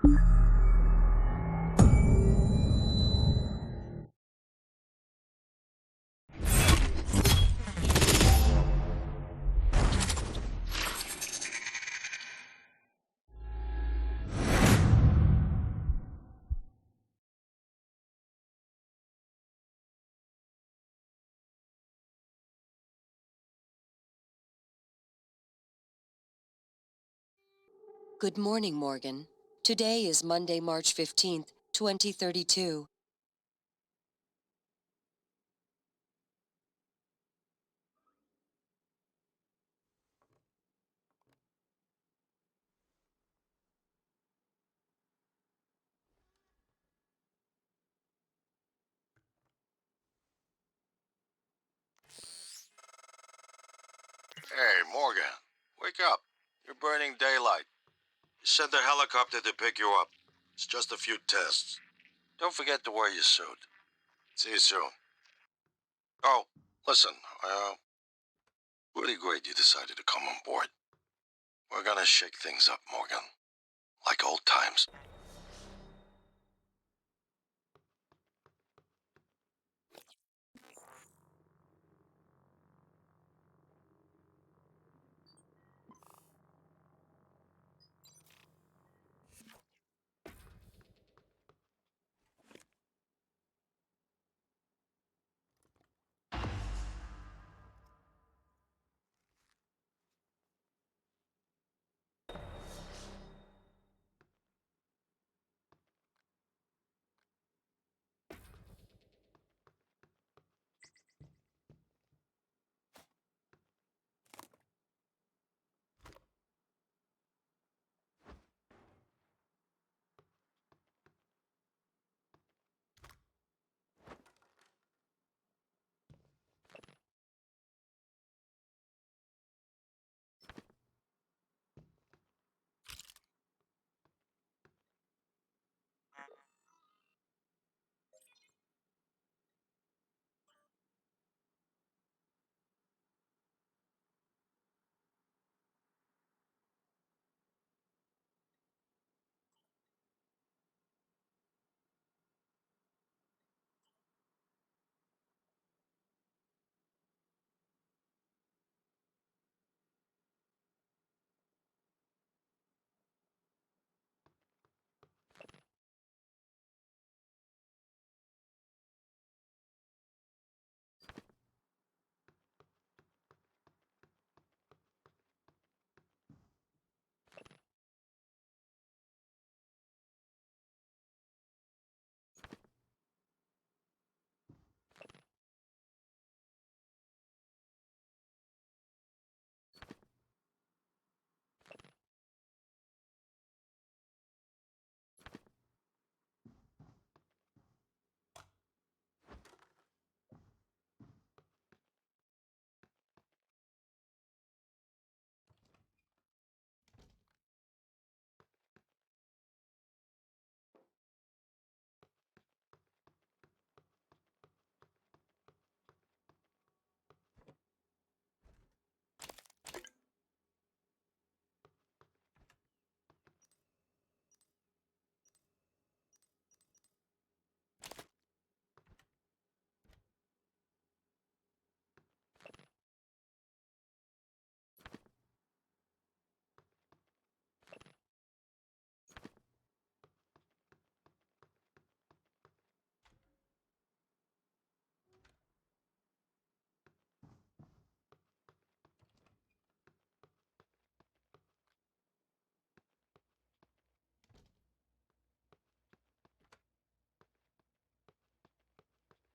Good morning, Morgan. Today is Monday, March 15th, 2032. Hey, Morgan. Wake up. You're burning daylight. Send a helicopter to pick you up. It's just a few tests. Don't forget to wear your suit. See you soon. Oh, listen, really great you decided to come on board. We're gonna shake things up, Morgan. Like old times.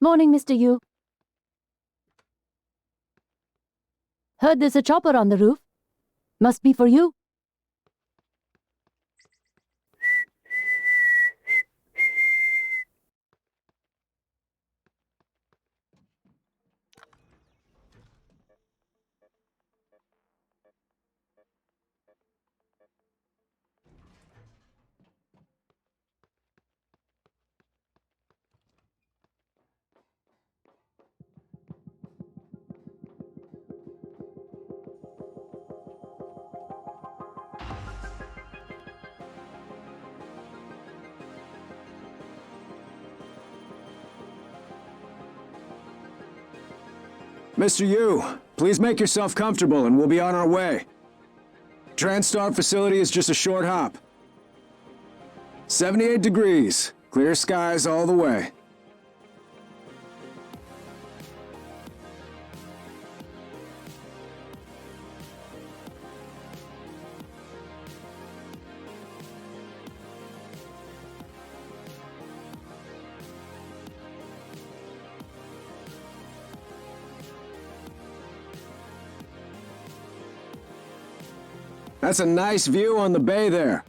Morning, Mr. Yu. Heard there's a chopper on the roof. Must be for you. Mr. Yu, please make yourself comfortable and we'll be on our way. TranStar facility is just a short hop. 78 degrees. Clear skies all the way. That's a nice view on the bay there.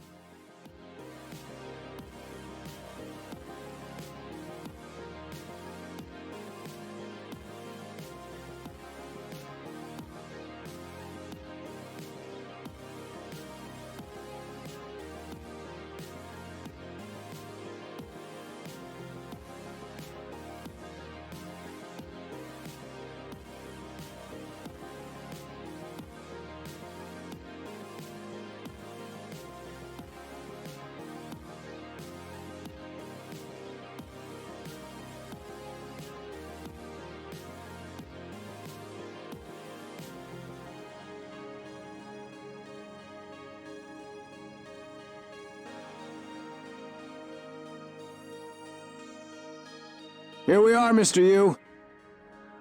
Here we are, Mr. Yu.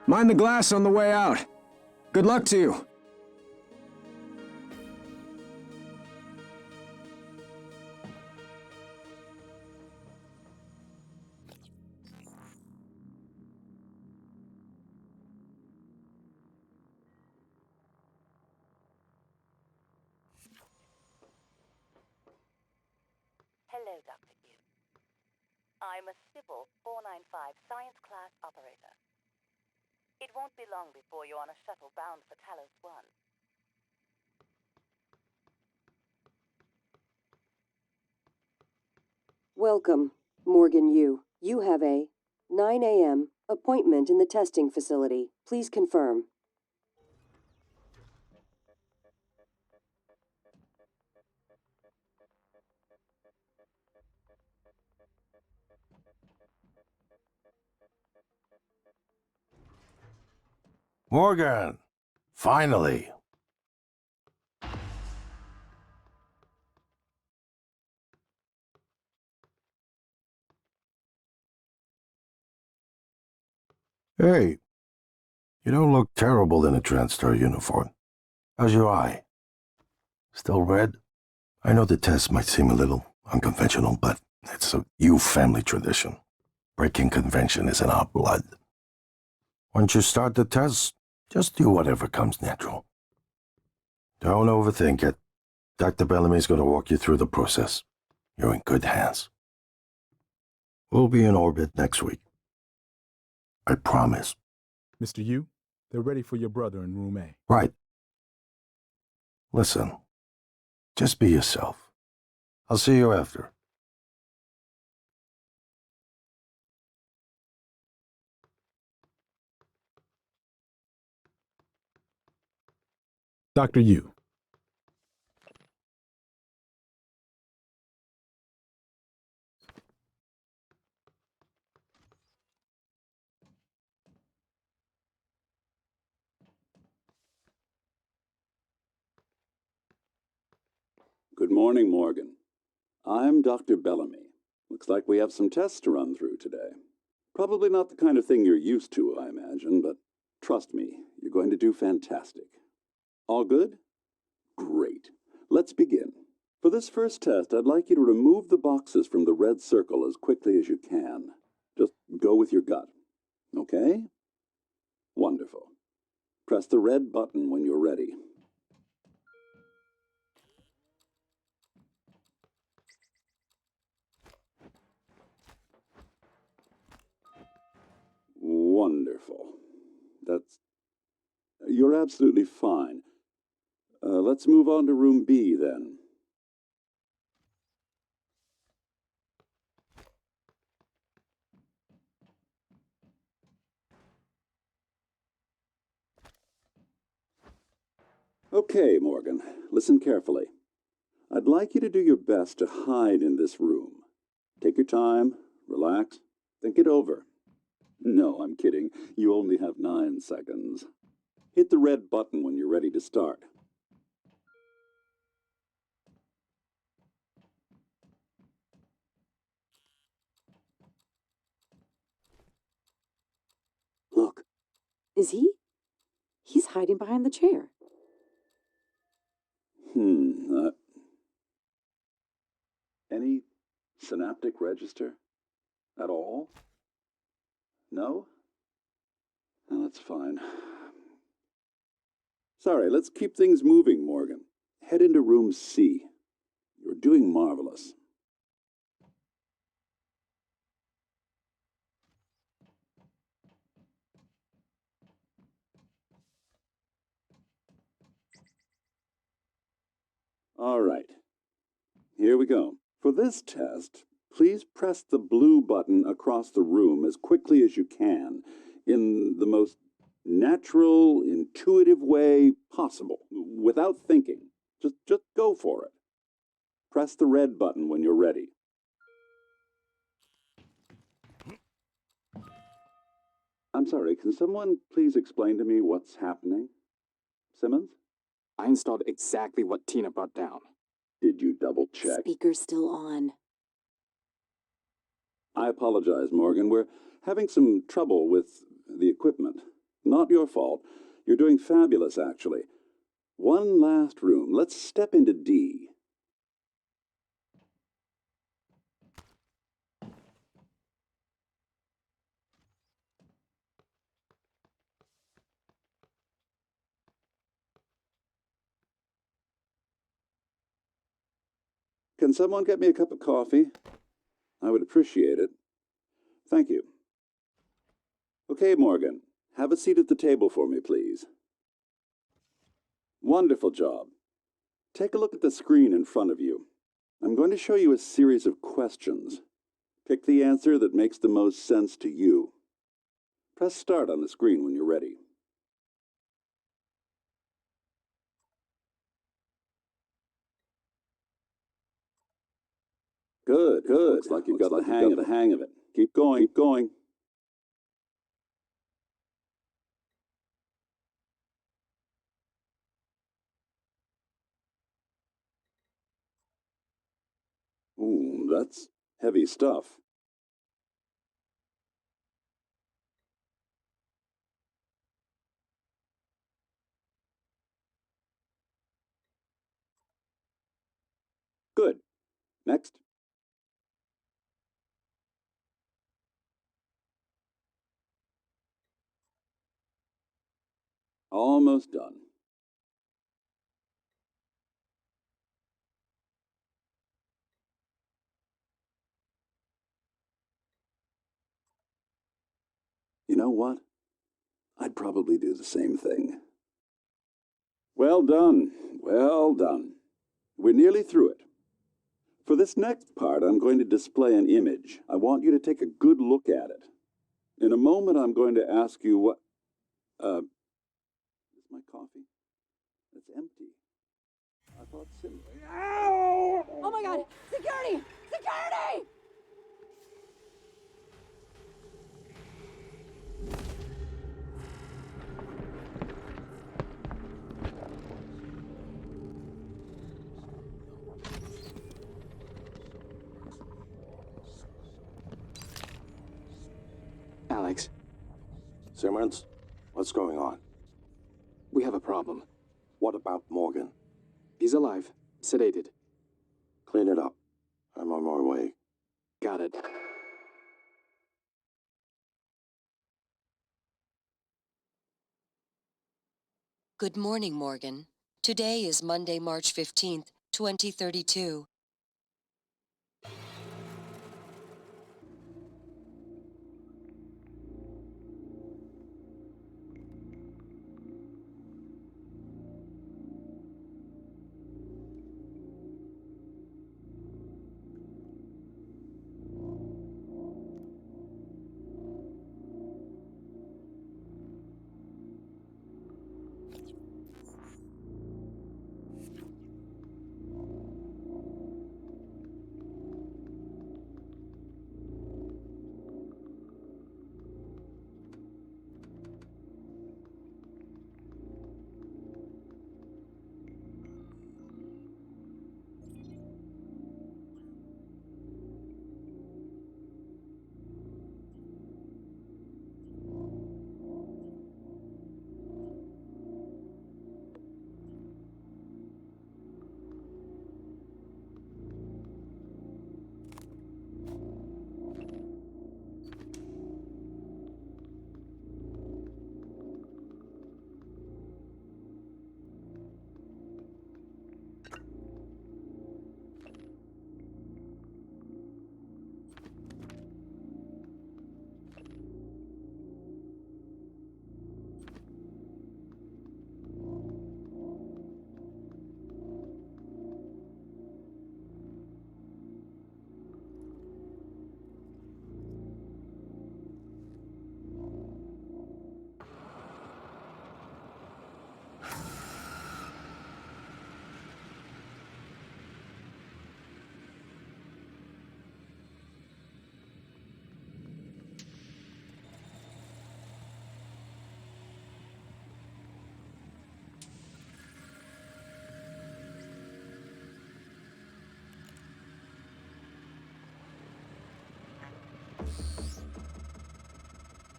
Mind the glass on the way out. Good luck to you. Hello, Dr. Yu. I'm a civil 495 science class operator. It won't be long before you're on a shuttle bound for Talos I. Welcome, Morgan Yu. You have a 9 a.m. appointment in the testing facility. Please confirm. Morgan! Finally! Hey, you don't look terrible in a TranStar uniform. How's your eye? Still red? I know the test might seem a little unconventional, but it's a Yu family tradition. Breaking convention is in our blood. Once you start the test, just do whatever comes natural. Don't overthink it. Dr. Bellamy's going to walk you through the process. You're in good hands. We'll be in orbit next week. I promise. Mr. Yu, they're ready for your brother in room A. Right. Listen, just be yourself. I'll see you after. Dr. Yu. Good morning, Morgan. I'm Dr. Bellamy. Looks like we have some tests to run through today. Probably not the kind of thing you're used to, I imagine, but trust me, you're going to do fantastic. All good? Great. Let's begin. For this first test, I'd like you to remove the boxes from the red circle as quickly as you can. Just go with your gut. Okay? Wonderful. Press the red button when you're ready. Wonderful. You're absolutely fine. Let's move on to room B then. Okay, Morgan, listen carefully. I'd like you to do your best to hide in this room. Take your time, relax, think it over. No, I'm kidding. You only have 9 seconds. Hit the red button when you're ready to start. Look. Is he? He's hiding behind the chair. Any synaptic register? At all? No? No, that's fine. Sorry, let's keep things moving, Morgan. Head into room C. You're doing marvelous. All right. Here we go. For this test, please press the blue button across the room as quickly as you can, in the most natural, intuitive way possible, without thinking. Just go for it. Press the red button when you're ready. I'm sorry, can someone please explain to me what's happening? Simmons? I installed exactly what Tina brought down. Did you double check? Speaker's still on. I apologize, Morgan. We're having some trouble with the equipment. Not your fault. You're doing fabulous, actually. One last room. Let's step into D. Can someone get me a cup of coffee? I would appreciate it. Thank you. Okay, Morgan. Have a seat at the table for me, please. Wonderful job. Take a look at the screen in front of you. I'm going to show you a series of questions. Pick the answer that makes the most sense to you. Press start on the screen when you're ready. Good. Looks like you've got the hang of it. Keep going. Ooh, that's heavy stuff. Good. Next. Almost done. You know what? I'd probably do the same thing. Well done. We're nearly through it. For this next part, I'm going to display an image. I want you to take a good look at it. In a moment, I'm going to ask you what... is my coffee? It's empty. I thought... Oh my god! Security! Security! Alex, Simmons, what's going on? we have a problem. What about Morgan? He's alive, sedated. Clean it up. I'm on my way. Got it. Good morning, Morgan. Today is Monday, March 15th, 2032.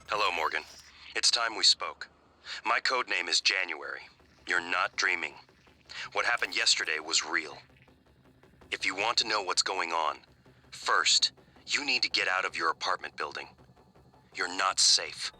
Hello, Morgan. It's time we spoke. My code name is January. You're not dreaming. What happened yesterday was real. If you want to know what's going on, first, you need to get out of your apartment building. You're not safe.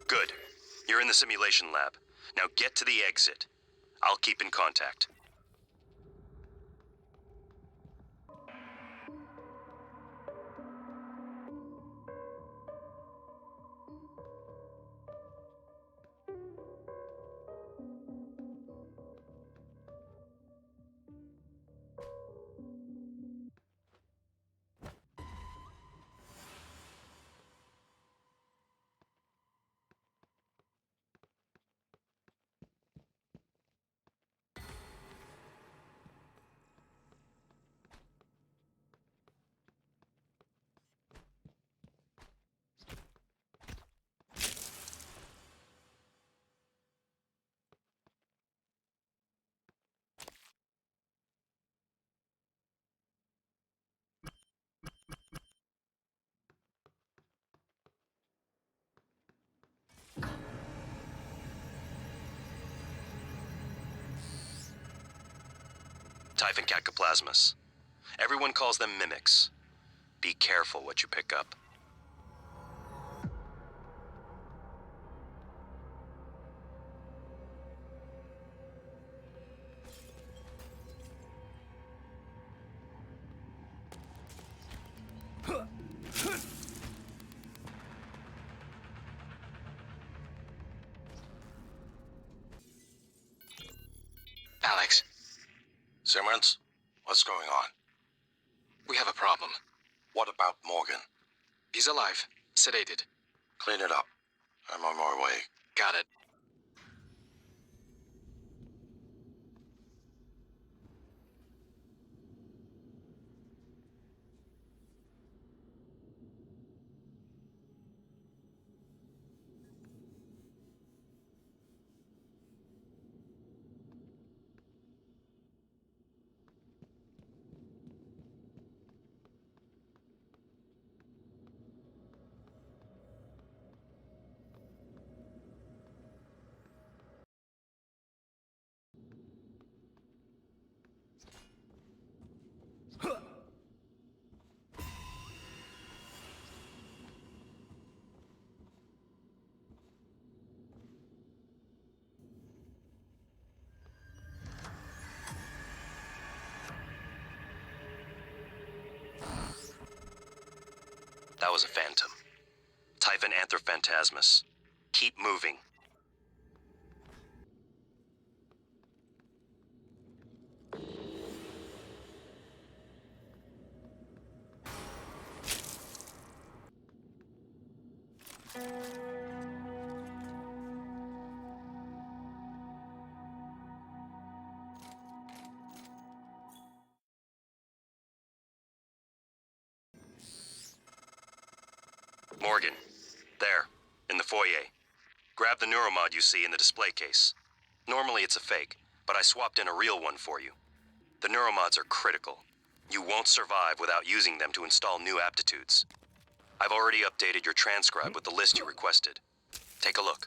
Good. You're in the simulation lab. Now get to the exit. I'll keep in contact. Typhon Catcoplasmus. Everyone calls them mimics. Be careful what you pick up. Alex, Simmons, what's going on? we have a problem. What about Morgan? He's alive, sedated. Clean it up. I'm on my way. Got it. That was a phantom. Typhon Antherphantasmus. Keep moving. Morgan, there, in the foyer. Grab the neuromod you see in the display case. Normally it's a fake, but I swapped in a real one for you. The neuromods are critical. You won't survive without using them to install new aptitudes. I've already updated your transcribe with the list you requested. Take a look.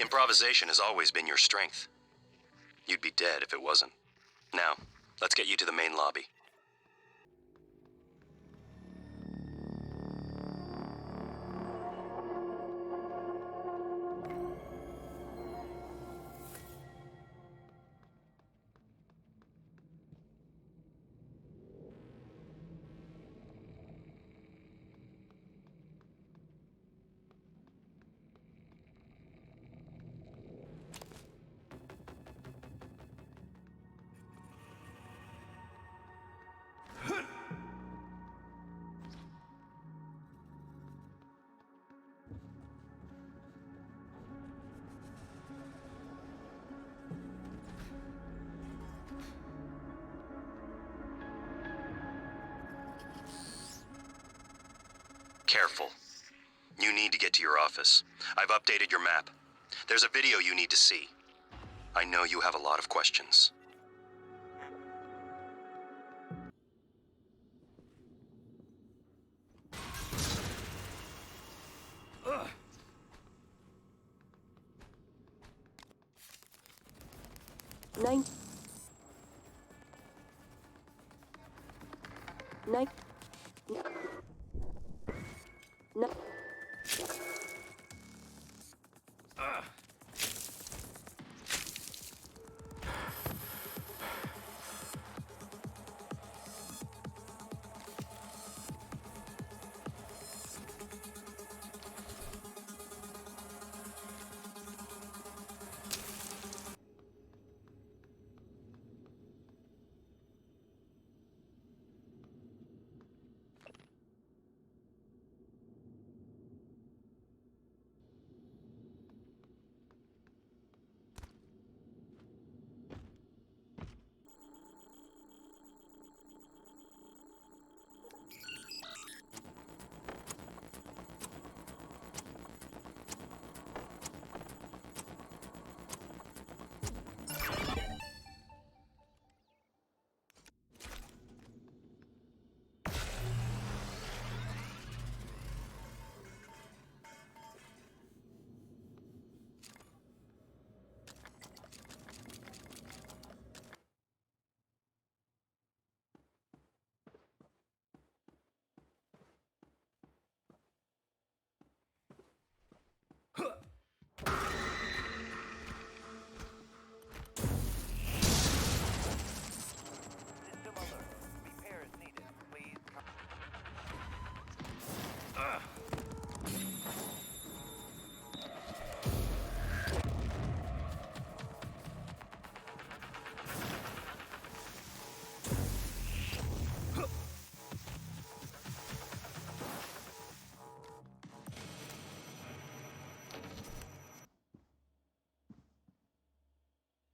Improvisation has always been your strength. You'd be dead if it wasn't. Now, let's get you to the main lobby. Careful. You need to get to your office. I've updated your map. There's a video you need to see. I know you have a lot of questions. Nine. No.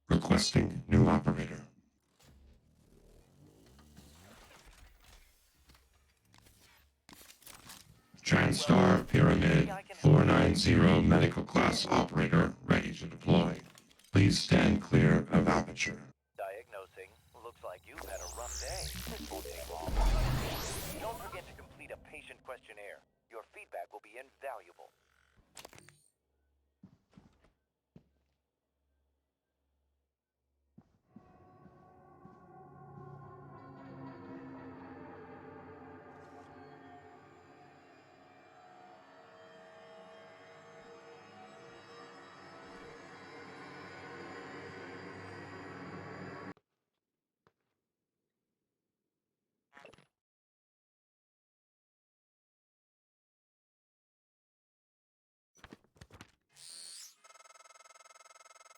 Requesting new operator. TranStar Pyramid 490 medical class operator ready to deploy. Please stand clear of aperture. Diagnosing. Looks like you've had a rough day. This won't take long. Don't forget to complete a patient questionnaire. Your feedback will be invaluable.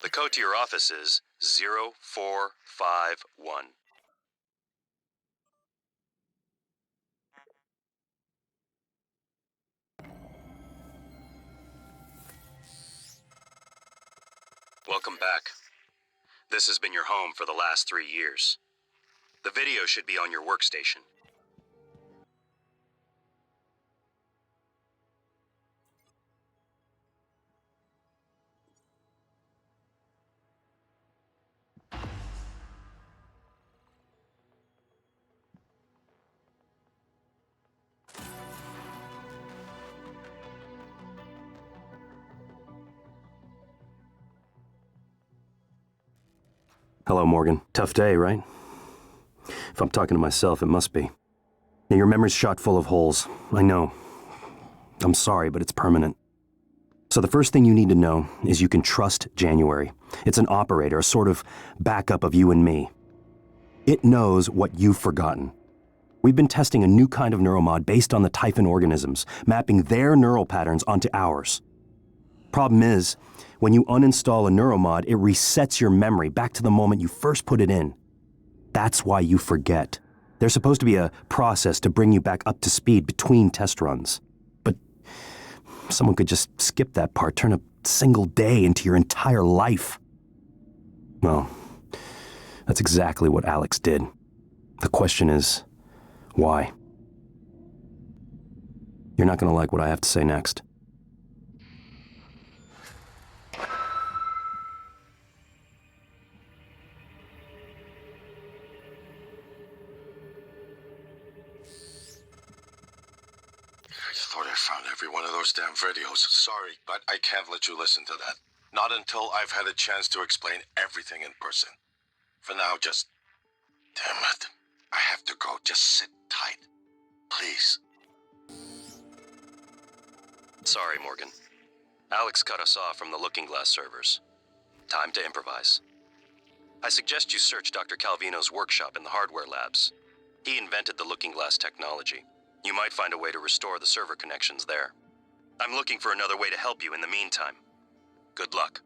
The code to your office is 0451. Welcome back. This has been your home for the last 3 years. The video should be on your workstation. Hello, Morgan. Tough day, right? If I'm talking to myself, it must be. Yeah, your memory's shot full of holes. I know. I'm sorry, but it's permanent. So the first thing you need to know is you can trust January. It's an operator, a sort of backup of you and me. It knows what you've forgotten. We've been testing a new kind of neuromod based on the Typhon organisms, mapping their neural patterns onto ours. Problem is, when you uninstall a neuromod, it resets your memory back to the moment you first put it in. That's why you forget. There's supposed to be a process to bring you back up to speed between test runs. But someone could just skip that part, turn a single day into your entire life. Well, that's exactly what Alex did. The question is, why? You're not going to like what I have to say next. I thought I found every one of those damn videos. Sorry, but I can't let you listen to that. Not until I've had a chance to explain everything in person. For now, just... Damn it. I have to go. Just sit tight. Please. Sorry, Morgan. Alex cut us off from the Looking Glass servers. Time to improvise. I suggest you search Dr. Calvino's workshop in the hardware labs. He invented the Looking Glass technology. You might find a way to restore the server connections there. I'm looking for another way to help you in the meantime. Good luck.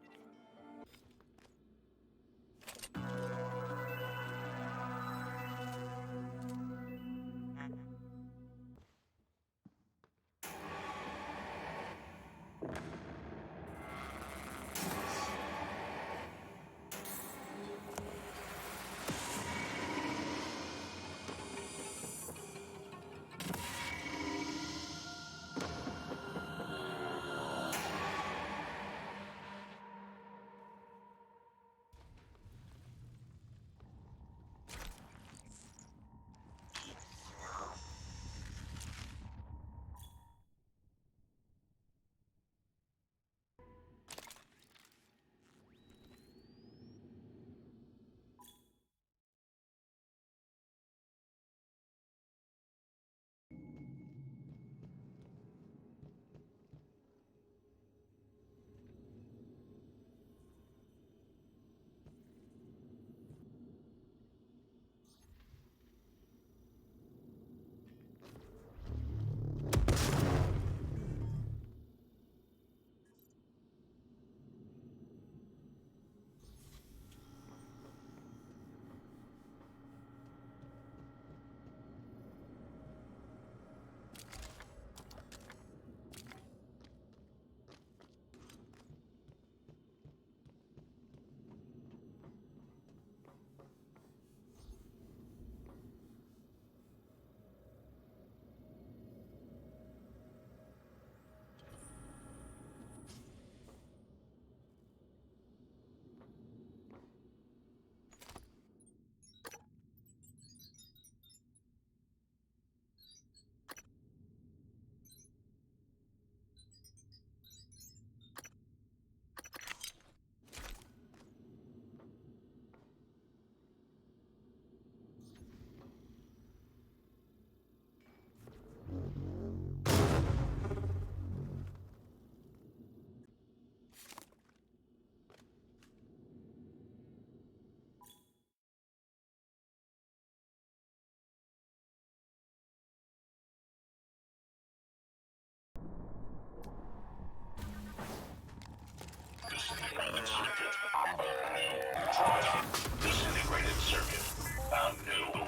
Disintegrated circuit. Found new.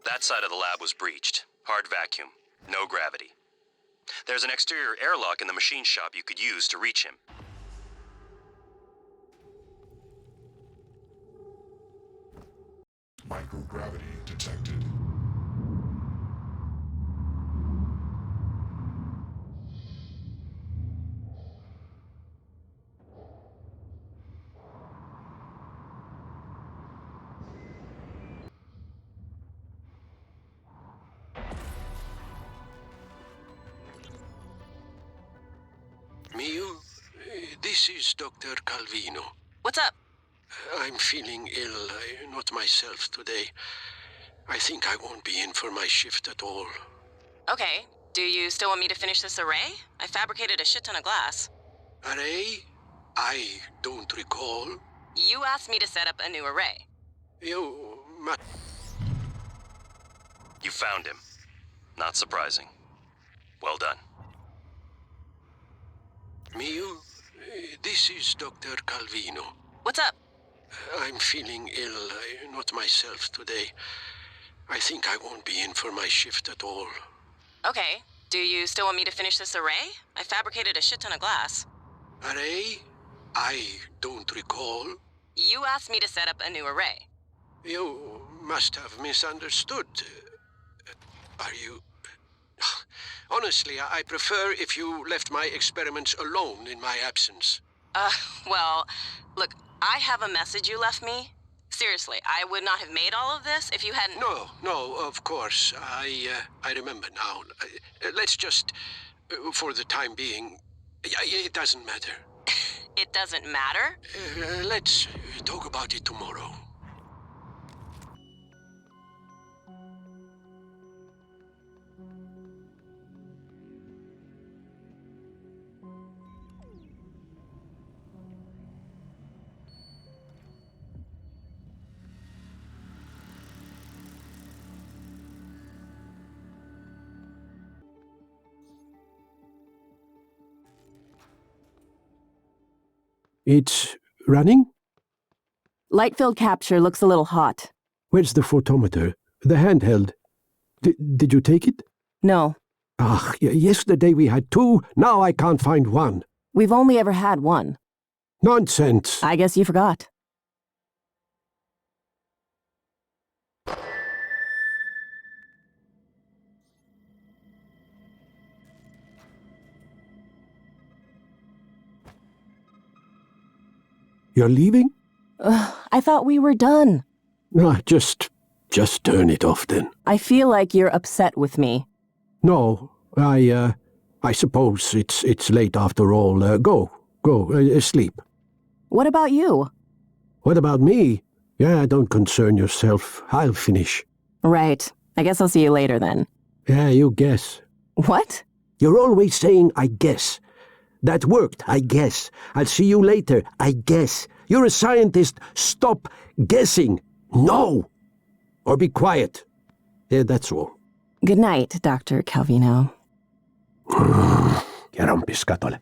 That side of the lab was breached. Hard vacuum. No gravity. There's an exterior airlock in the machine shop you could use to reach him. Microgravity detected. Miu, this is Dr. Calvino. What's up? I'm feeling ill, not myself today. I think I won't be in for my shift at all. Okay. Do you still want me to finish this array? I fabricated a shit ton of glass. Array? I don't recall. You asked me to set up a new array. You found him. Not surprising. Well done. Miu, this is Dr. Calvino. What's up? I'm feeling ill, not myself today. I think I won't be in for my shift at all. Okay. Do you still want me to finish this array? I fabricated a shit ton of glass. Array? I don't recall. You asked me to set up a new array. You must have misunderstood. Are you... Honestly, I prefer if you left my experiments alone in my absence. Well, look, I have a message you left me. Seriously, I would not have made all of this if you hadn't... No, of course. I remember now. Let's just, for the time being, it doesn't matter. It doesn't matter? Let's talk about it tomorrow. It's running? Light field capture looks a little hot. Where's the photometer? The handheld. Did you take it? No. Yesterday we had two, now I can't find one. We've only ever had one. Nonsense. I guess you forgot. You're leaving? I thought we were done. Just turn it off then. I feel like you're upset with me. No, I suppose it's late after all. Go, sleep. What about you? What about me? Yeah, don't concern yourself. I'll finish. Right. I guess I'll see you later then. Yeah, you guess. What? You're always saying, I guess. That worked, I guess. I'll see you later, I guess. You're a scientist. Stop guessing. No! Or be quiet. Yeah, that's all. Good night, Dr. Calvino. Ja rompiskatole.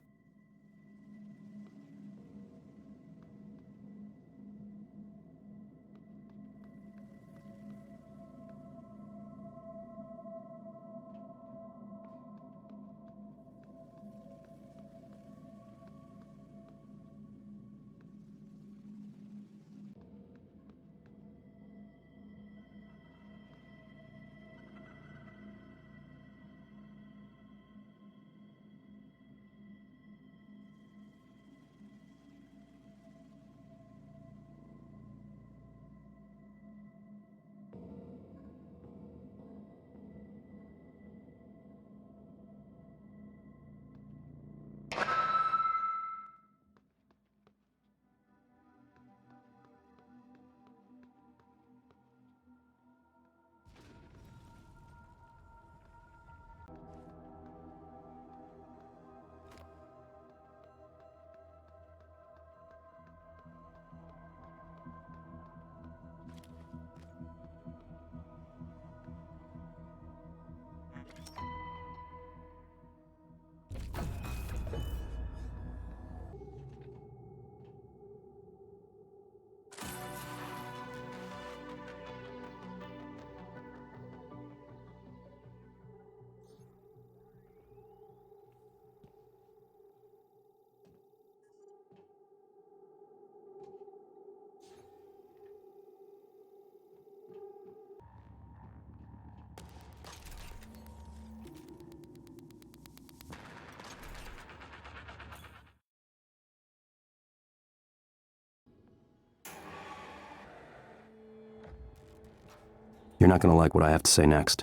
not going to like what I have to say next.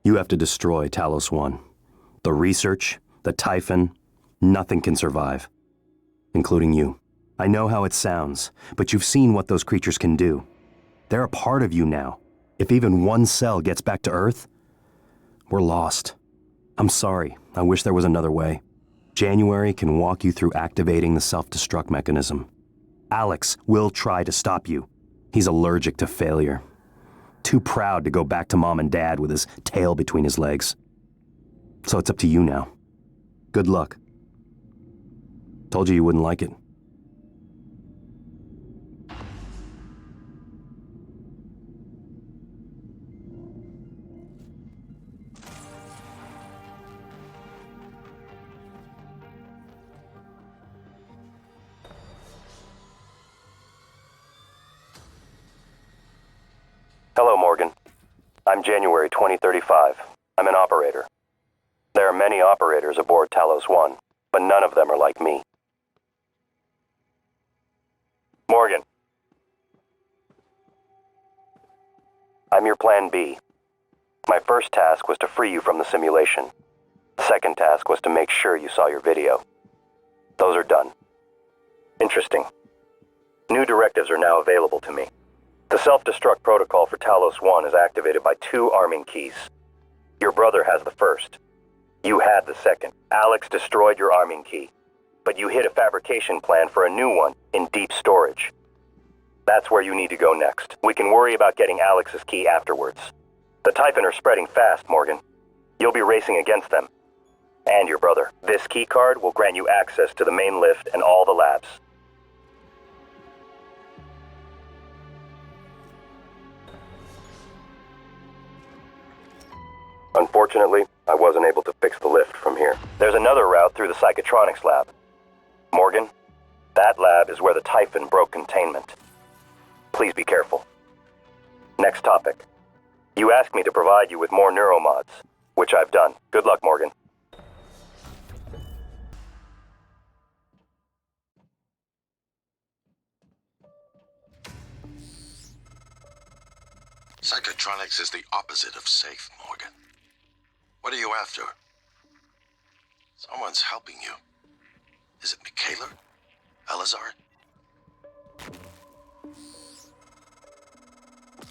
You have to destroy Talos I. The research, the Typhon, nothing can survive. Including you. I know how it sounds, but you've seen what those creatures can do. They're a part of you now. If even one cell gets back to Earth, we're lost. I'm sorry. I wish there was another way. January can walk you through activating the self-destruct mechanism. Alex will try to stop you. He's allergic to failure. Too proud to go back to Mom and Dad with his tail between his legs. So it's up to you now. Good luck. Told you wouldn't like it. Hello, Morgan. I'm January 2035. I'm an operator. There are many operators aboard Talos I, but none of them are like me. Morgan. I'm your plan B. My first task was to free you from the simulation. The second task was to make sure you saw your video. Those are done. Interesting. New directives are now available to me. The self-destruct protocol for Talos I is activated by 2 arming keys. Your brother has the first. You had the second. Alex destroyed your arming key, but you hid a fabrication plan for a new one in deep storage. That's where you need to go next. We can worry about getting Alex's key afterwards. The Typhon are spreading fast, Morgan. You'll be racing against them. And your brother. This key card will grant you access to the main lift and all the labs. Unfortunately, I wasn't able to fix the lift from here. There's another route through the psychotronics lab. Morgan, that lab is where the Typhon broke containment. Please be careful. Next topic. You asked me to provide you with more neuromods, which I've done. Good luck, Morgan. Psychotronics is the opposite of safe, Morgan. What are you after? Someone's helping you. Is it Michaela? Elazar?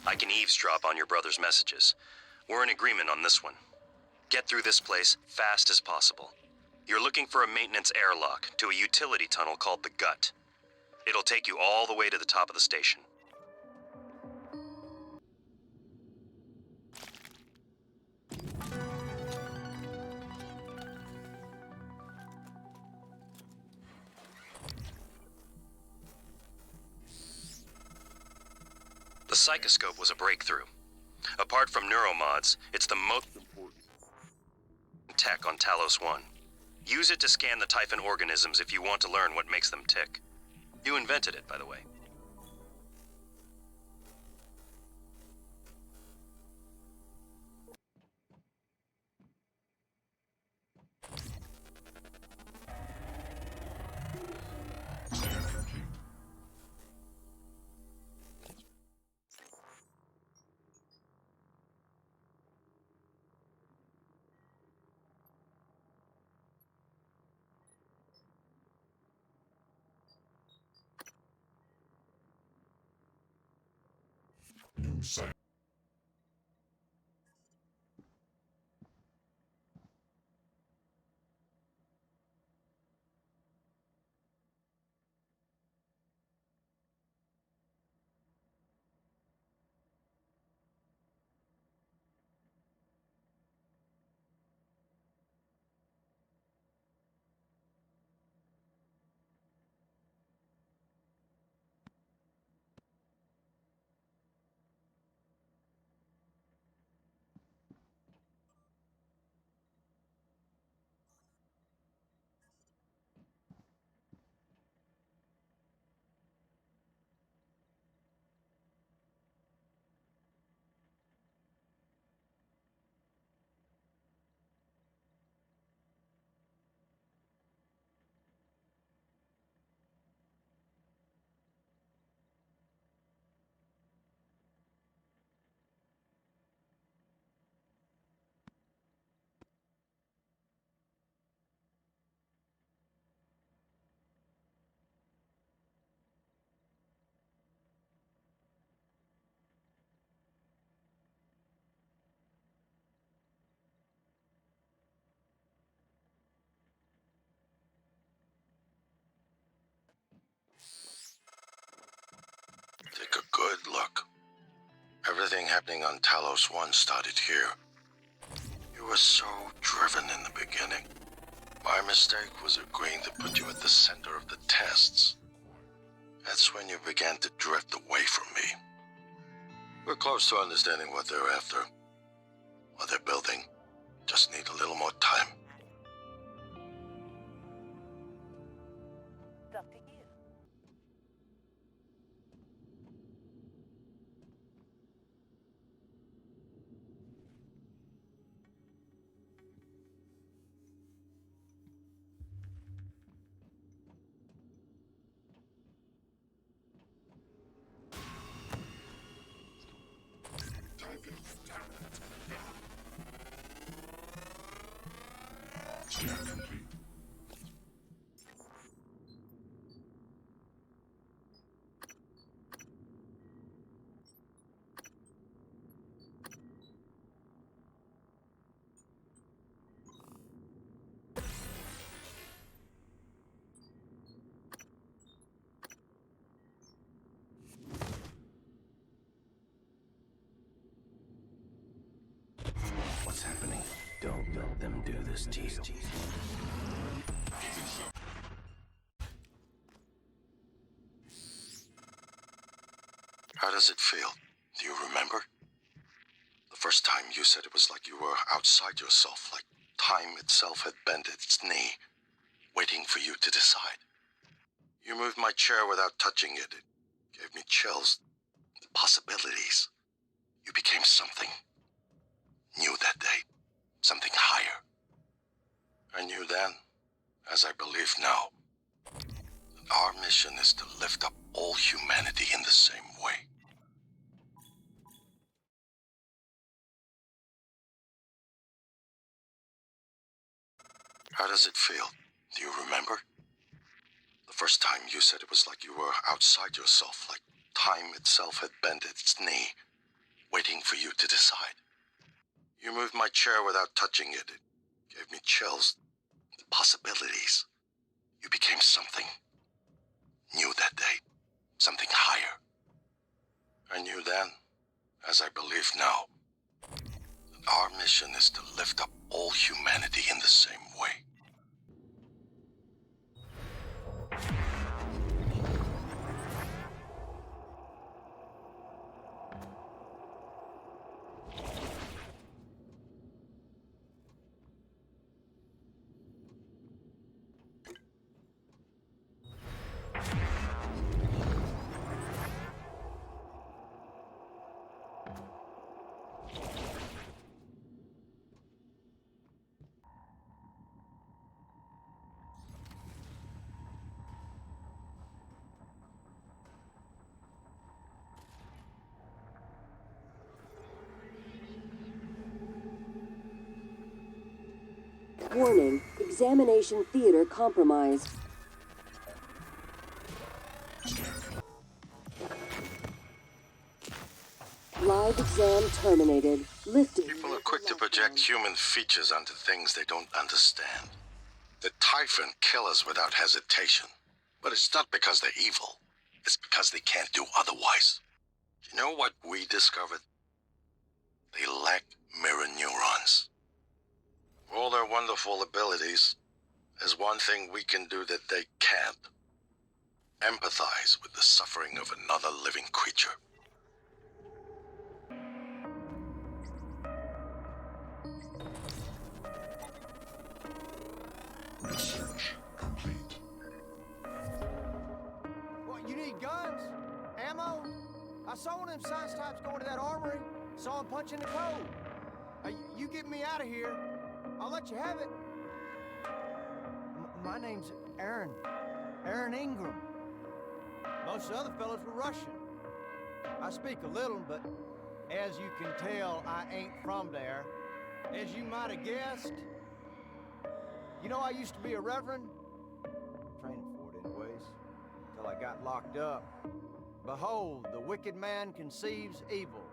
I can eavesdrop on your brother's messages. We're in agreement on this one. Get through this place fast as possible. You're looking for a maintenance airlock to a utility tunnel called the Gut. It'll take you all the way to the top of the station. The psychoscope was a breakthrough. Apart from neuromods, it's the most important tech on Talos I. Use it to scan the Typhon organisms if you want to learn what makes them tick. You invented it, by the way. New site. good. Look, everything happening on Talos I started here. You were so driven in the beginning. My mistake was agreeing to put you at the center of the tests. That's when you began to drift away from me. We're close to understanding what they're after. What they're building. Just need a little more time. It's up to you. Scan complete. What's happening? Don't let them do this to you. How does it feel? Do you remember? The first time you said it was like you were outside yourself, like time itself had bent its knee, waiting for you to decide. You moved my chair without touching it. It gave me chills. The possibilities. You became something new that day. Something higher. I knew then, as I believe now, that our mission is to lift up all humanity in the same way. How does it feel? Do you remember? The first time you said it was like you were outside yourself, like time itself had bent its knee, waiting for you to decide. You moved my chair without touching it. It gave me chills. The possibilities. You became something new that day. Something higher. I knew then, as I believe now, that our mission is to lift up all humanity in the same way. Warning, examination theater compromised. Live exam terminated. Lifting. People are quick to project human features onto things they don't understand. The Typhon kill us without hesitation. But it's not because they're evil. It's because they can't do otherwise. You know what we discovered? They lack mirror neurons. For all their wonderful abilities, there's one thing we can do that they can't. Empathize with the suffering of another living creature. Research complete. What, you need guns? Ammo? I saw one of them science types going to that armory. Saw him punching the code. You get me out of here. I'll let you have it. My name's Aaron. Aaron Ingram. Most of the other fellows were Russian. I speak a little, but as you can tell, I ain't from there. As you might have guessed, you know I used to be a reverend? Training for it anyways, till I got locked up. Behold, the wicked man conceives evil,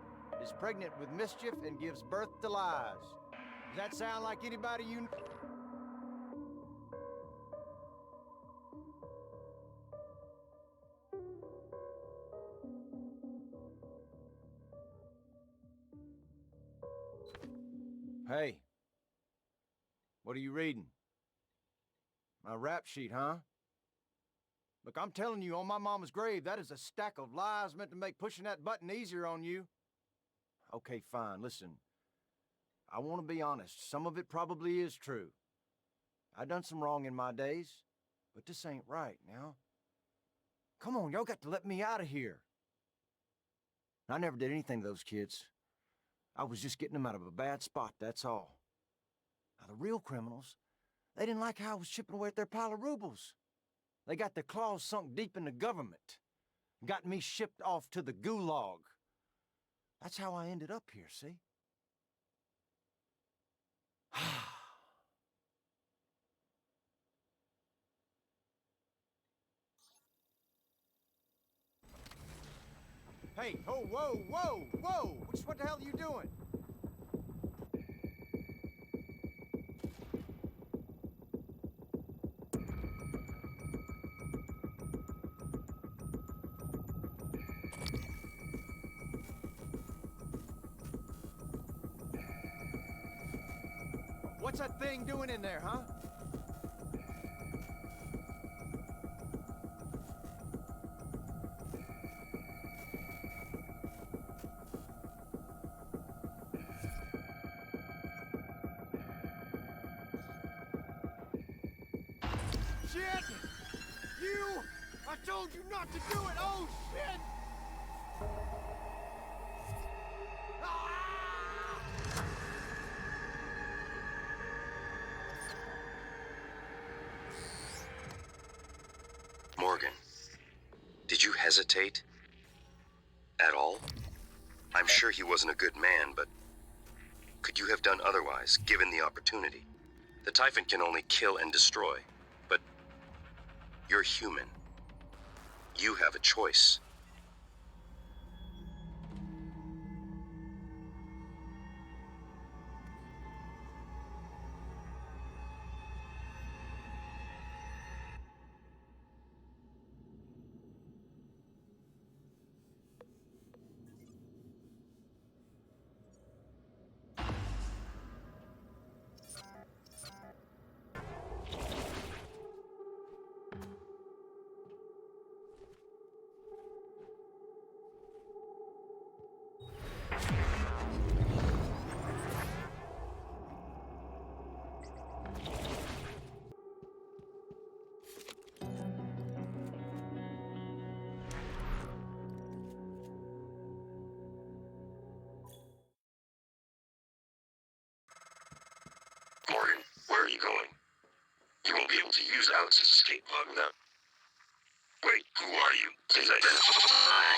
is pregnant with mischief, and gives birth to lies. Does that sound like anybody you know? Hey. What are you reading? My rap sheet, huh? Look, I'm telling you, on my mama's grave, that is a stack of lies meant to make pushing that button easier on you. Okay, fine, listen. I want to be honest. Some of it probably is true. I done some wrong in my days, but this ain't right now. Come on, y'all got to let me out of here. I never did anything to those kids. I was just getting them out of a bad spot, that's all. Now, the real criminals, they didn't like how I was chipping away at their pile of rubles. They got their claws sunk deep in the government. Got me shipped off to the gulag. That's how I ended up here, see? Hey, oh, whoa, whoa, whoa! What the hell are you doing? What's that thing doing in there, huh? Shit! You! I told you not to do it! Oh, shit! Morgan, did you hesitate? At all? I'm sure he wasn't a good man, but could you have done otherwise, given the opportunity? The Typhon can only kill and destroy, but you're human. You have a choice. Morgan, where are you going? You won't be able to use Alex's escape pod without... Wait, who are you? Please identify.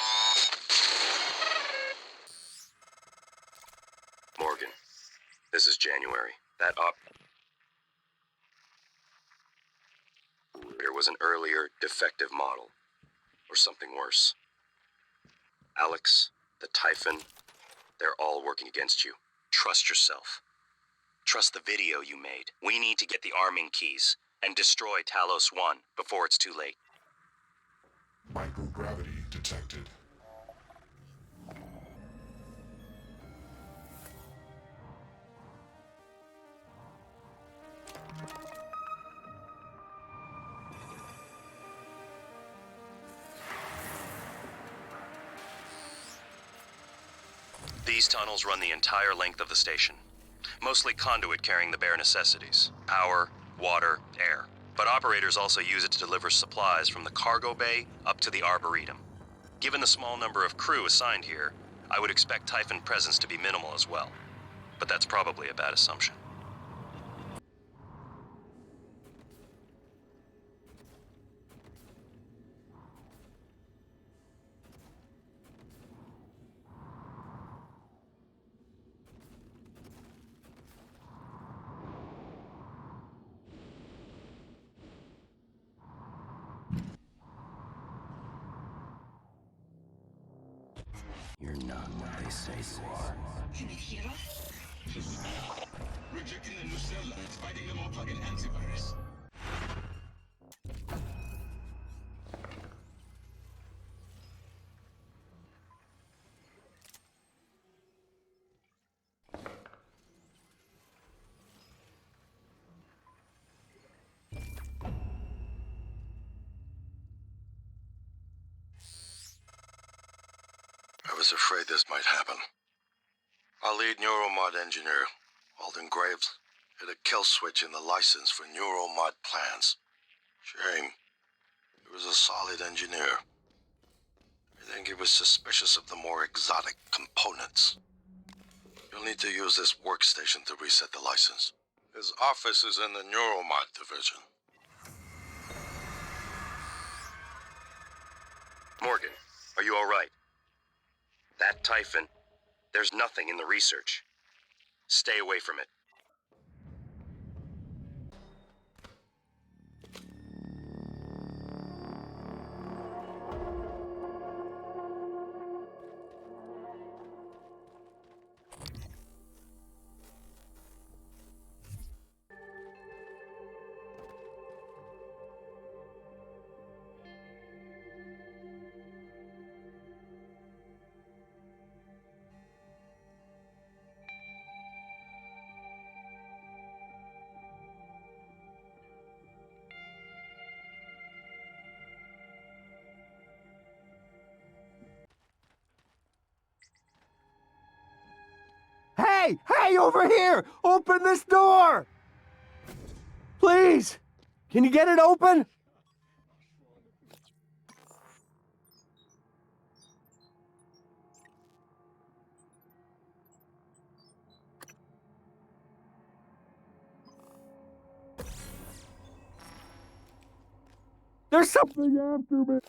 Morgan, this is January. That there was an earlier, defective model. Or something worse. Alex, the Typhon, they're all working against you. Trust yourself. Trust the video you made. We need to get the arming keys and destroy Talos I before it's too late. Microgravity detected. These tunnels run the entire length of the station. Mostly conduit carrying the bare necessities. Power, water, air. But operators also use it to deliver supplies from the cargo bay up to the Arboretum. Given the small number of crew assigned here, I would expect Typhon presence to be minimal as well. But that's probably a bad assumption. You're not what they say you are. You need hero? Rejecting the new cell lines, fighting them all fucking antivirus. was afraid this might happen. Our lead neuromod engineer, Alden Graves, hit a kill switch in the license for neuromod plans. Shame. He was a solid engineer. I think he was suspicious of the more exotic components. You'll need to use this workstation to reset the license. His office is in the neuromod division. Morgan, are you all right? That Typhon, there's nothing in the research. Stay away from it. Hey! Hey, over here! Open this door! Please! Can you get it open? There's something after me!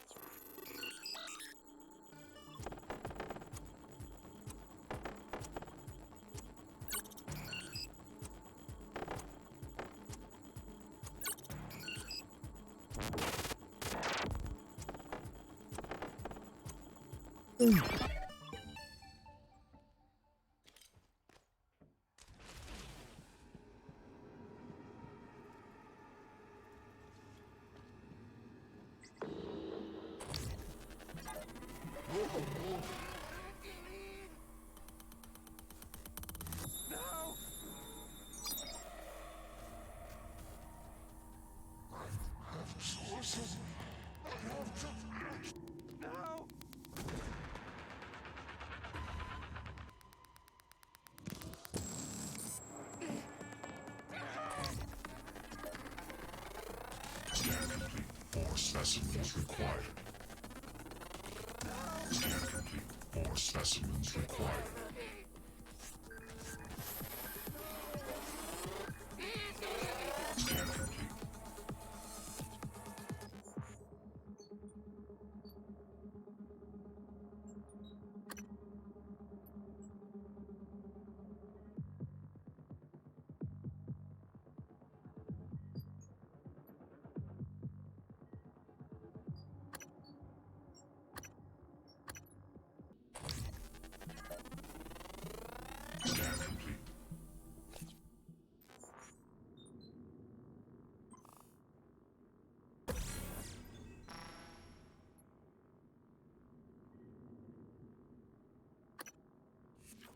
More specimens required. Scan complete. More specimens required. Scan complete.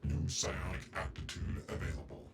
New psionic aptitude available.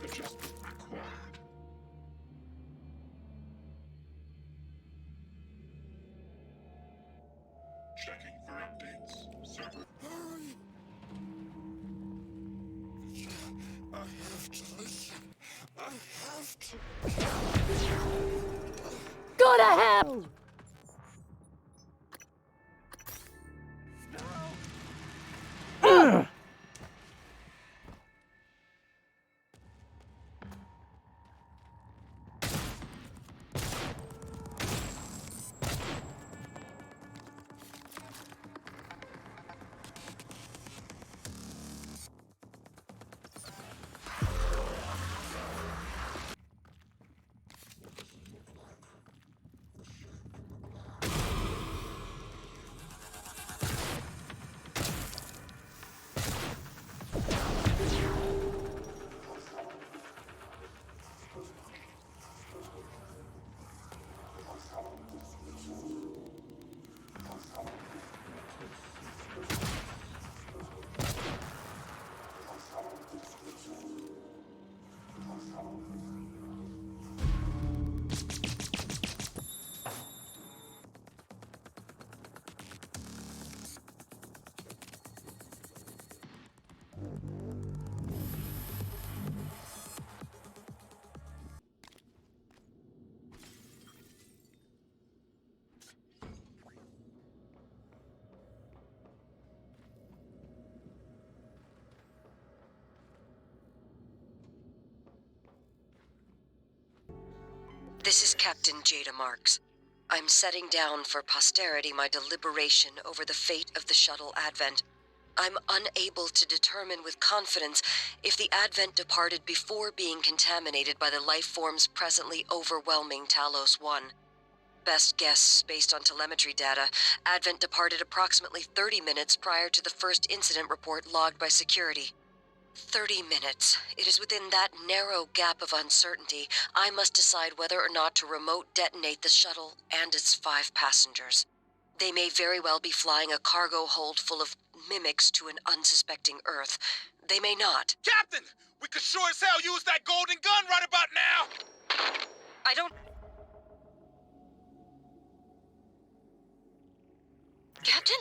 Adjustment required. Checking for updates. Server. Hurry! Go to hell! This is Captain Jada Marks. I'm setting down for posterity my deliberation over the fate of the shuttle Advent. I'm unable to determine with confidence if the Advent departed before being contaminated by the life forms presently overwhelming Talos I. Best guess, based on telemetry data, Advent departed approximately 30 minutes prior to the first incident report logged by security. 30 minutes. It is within that narrow gap of uncertainty I must decide whether or not to remote detonate the shuttle and its 5 passengers. They may very well be flying a cargo hold full of mimics to an unsuspecting Earth. They may not. Captain! We could sure as hell use that golden gun right about now! I don't... Captain?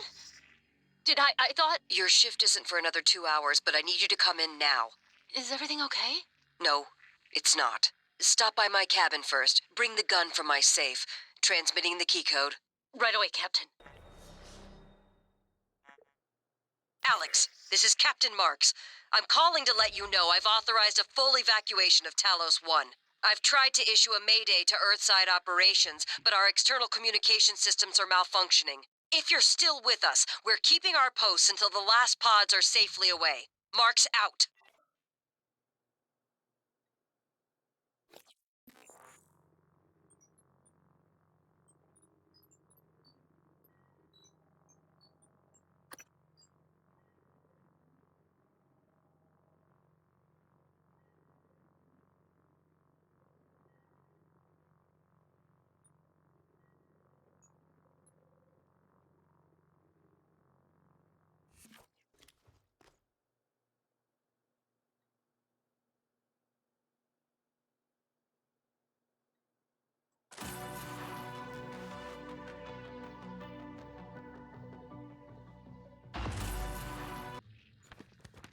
I thought... Your shift isn't for another 2 hours, but I need you to come in now. Is everything okay? No, it's not. Stop by my cabin first. Bring the gun from my safe. Transmitting the key code. Right away, Captain. Alex, this is Captain Marks. I'm calling to let you know I've authorized a full evacuation of Talos I. I've tried to issue a mayday to Earthside operations, but our external communication systems are malfunctioning. If you're still with us, we're keeping our posts until the last pods are safely away. Marks out.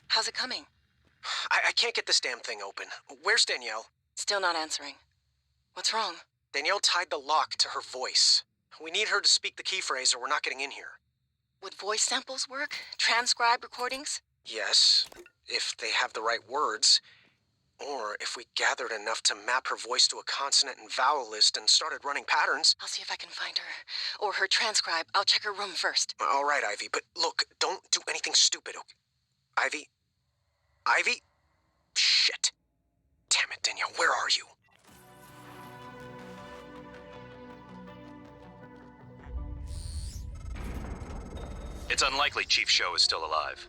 How's it coming? I can't get this damn thing open. Where's Danielle? Still not answering. What's wrong? Danielle tied the lock to her voice. We need her to speak the key phrase or we're not getting in here. Would voice samples work? Transcribe recordings? Yes, if they have the right words. Or if we gathered enough to map her voice to a consonant and vowel list and started running patterns. I'll see if I can find her. Or her transcribe. I'll check her room first. All right, Ivy, but look, don't do anything stupid, okay? Ivy? Ivy? Shit. Damn it, Danielle, where are you? It's unlikely Chief Show is still alive.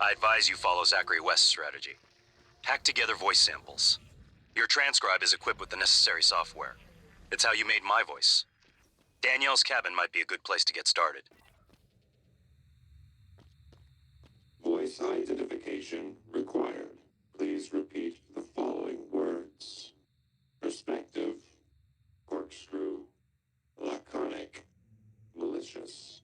I advise you follow Zachary West's strategy. Hack together voice samples. Your transcribe is equipped with the necessary software. It's how you made my voice. Danielle's cabin might be a good place to get started. Voice identification required. Please repeat the following words. Perspective, corkscrew, laconic, malicious.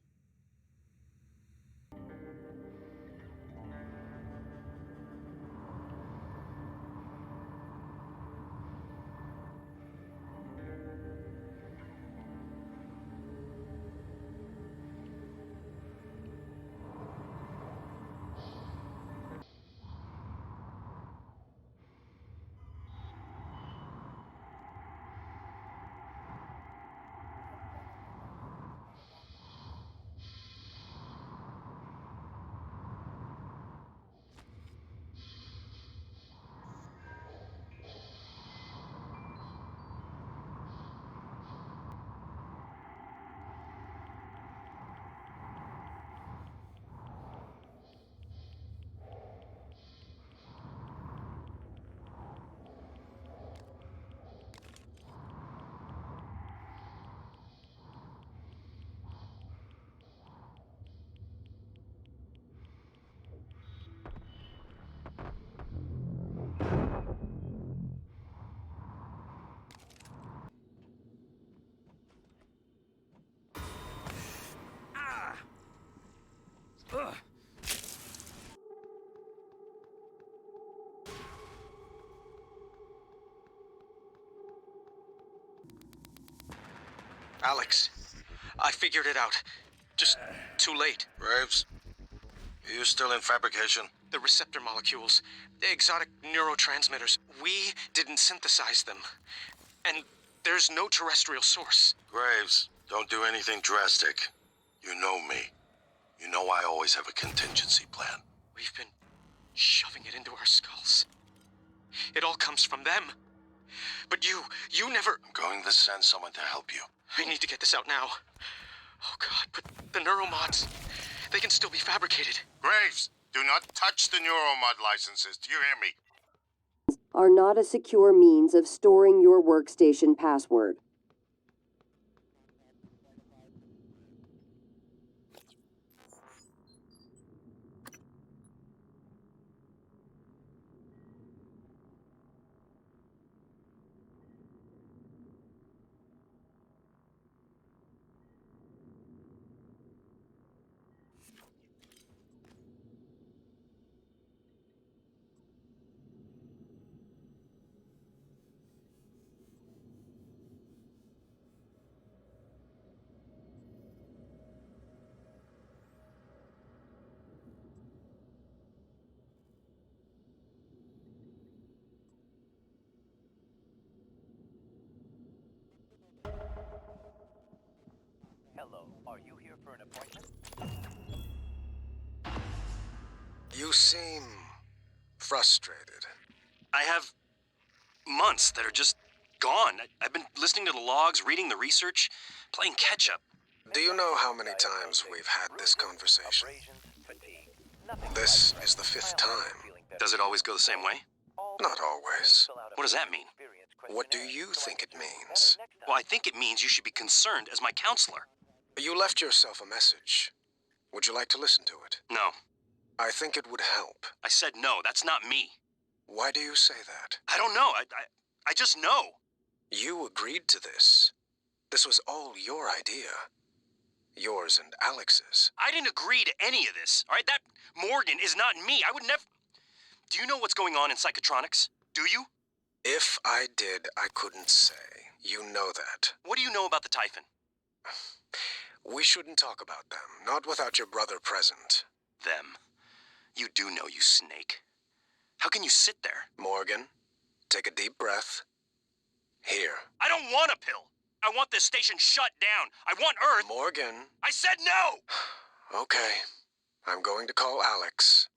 Alex, I figured it out. Just too late. Graves, are you still in fabrication? The receptor molecules, the exotic neurotransmitters, we didn't synthesize them. And there's no terrestrial source. Graves, don't do anything drastic. You know me. You know I always have a contingency plan. We've been shoving it into our skulls. It all comes from them. But you never... I'm going to send someone to help you. I need to get this out now. Oh God, but the neuromods, they can still be fabricated. Graves, do not touch the neuromod licenses. Do you hear me? Are not a secure means of storing your workstation password. Hello, are you here for an appointment? You seem frustrated. I have months that are just gone. I've been listening to the logs, reading the research, playing catch-up. Do you know how many times we've had this conversation? This is the 5th time. Does it always go the same way? Not always. What does that mean? What do you think it means? Well, I think it means you should be concerned as my counselor. You left yourself a message. Would you like to listen to it? No. I think it would help. I said no, that's not me. Why do you say that? I don't know, I just know. You agreed to this. This was all your idea. Yours and Alex's. I didn't agree to any of this, all right? That Morgan is not me. I would never... Do you know what's going on in psychotronics? Do you? If I did, I couldn't say. You know that. What do you know about the Typhon? We shouldn't talk about them, not without your brother present. Them. You do know, you snake. How can you sit there? Morgan, take a deep breath. Here. I don't want a pill. I want this station shut down. I want Earth. Morgan. I said no! Okay. I'm going to call Alex.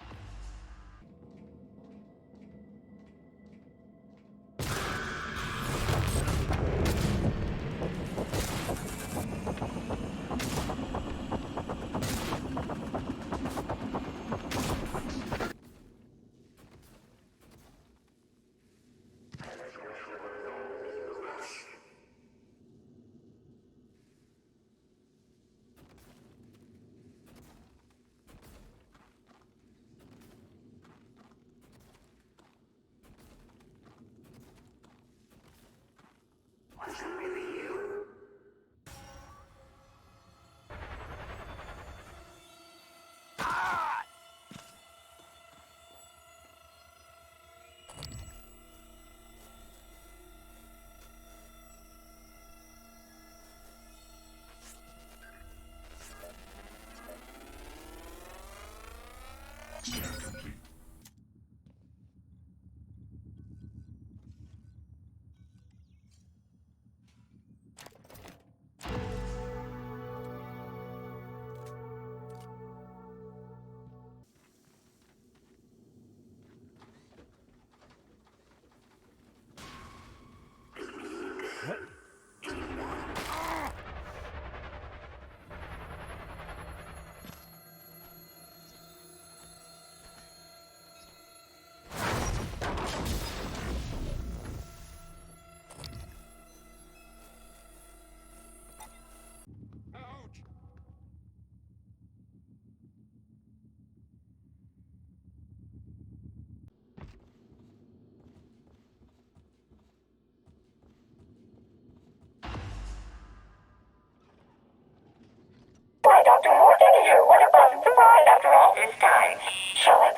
Dr. Morgan here. What a pleasant surprise after all this time. Shall I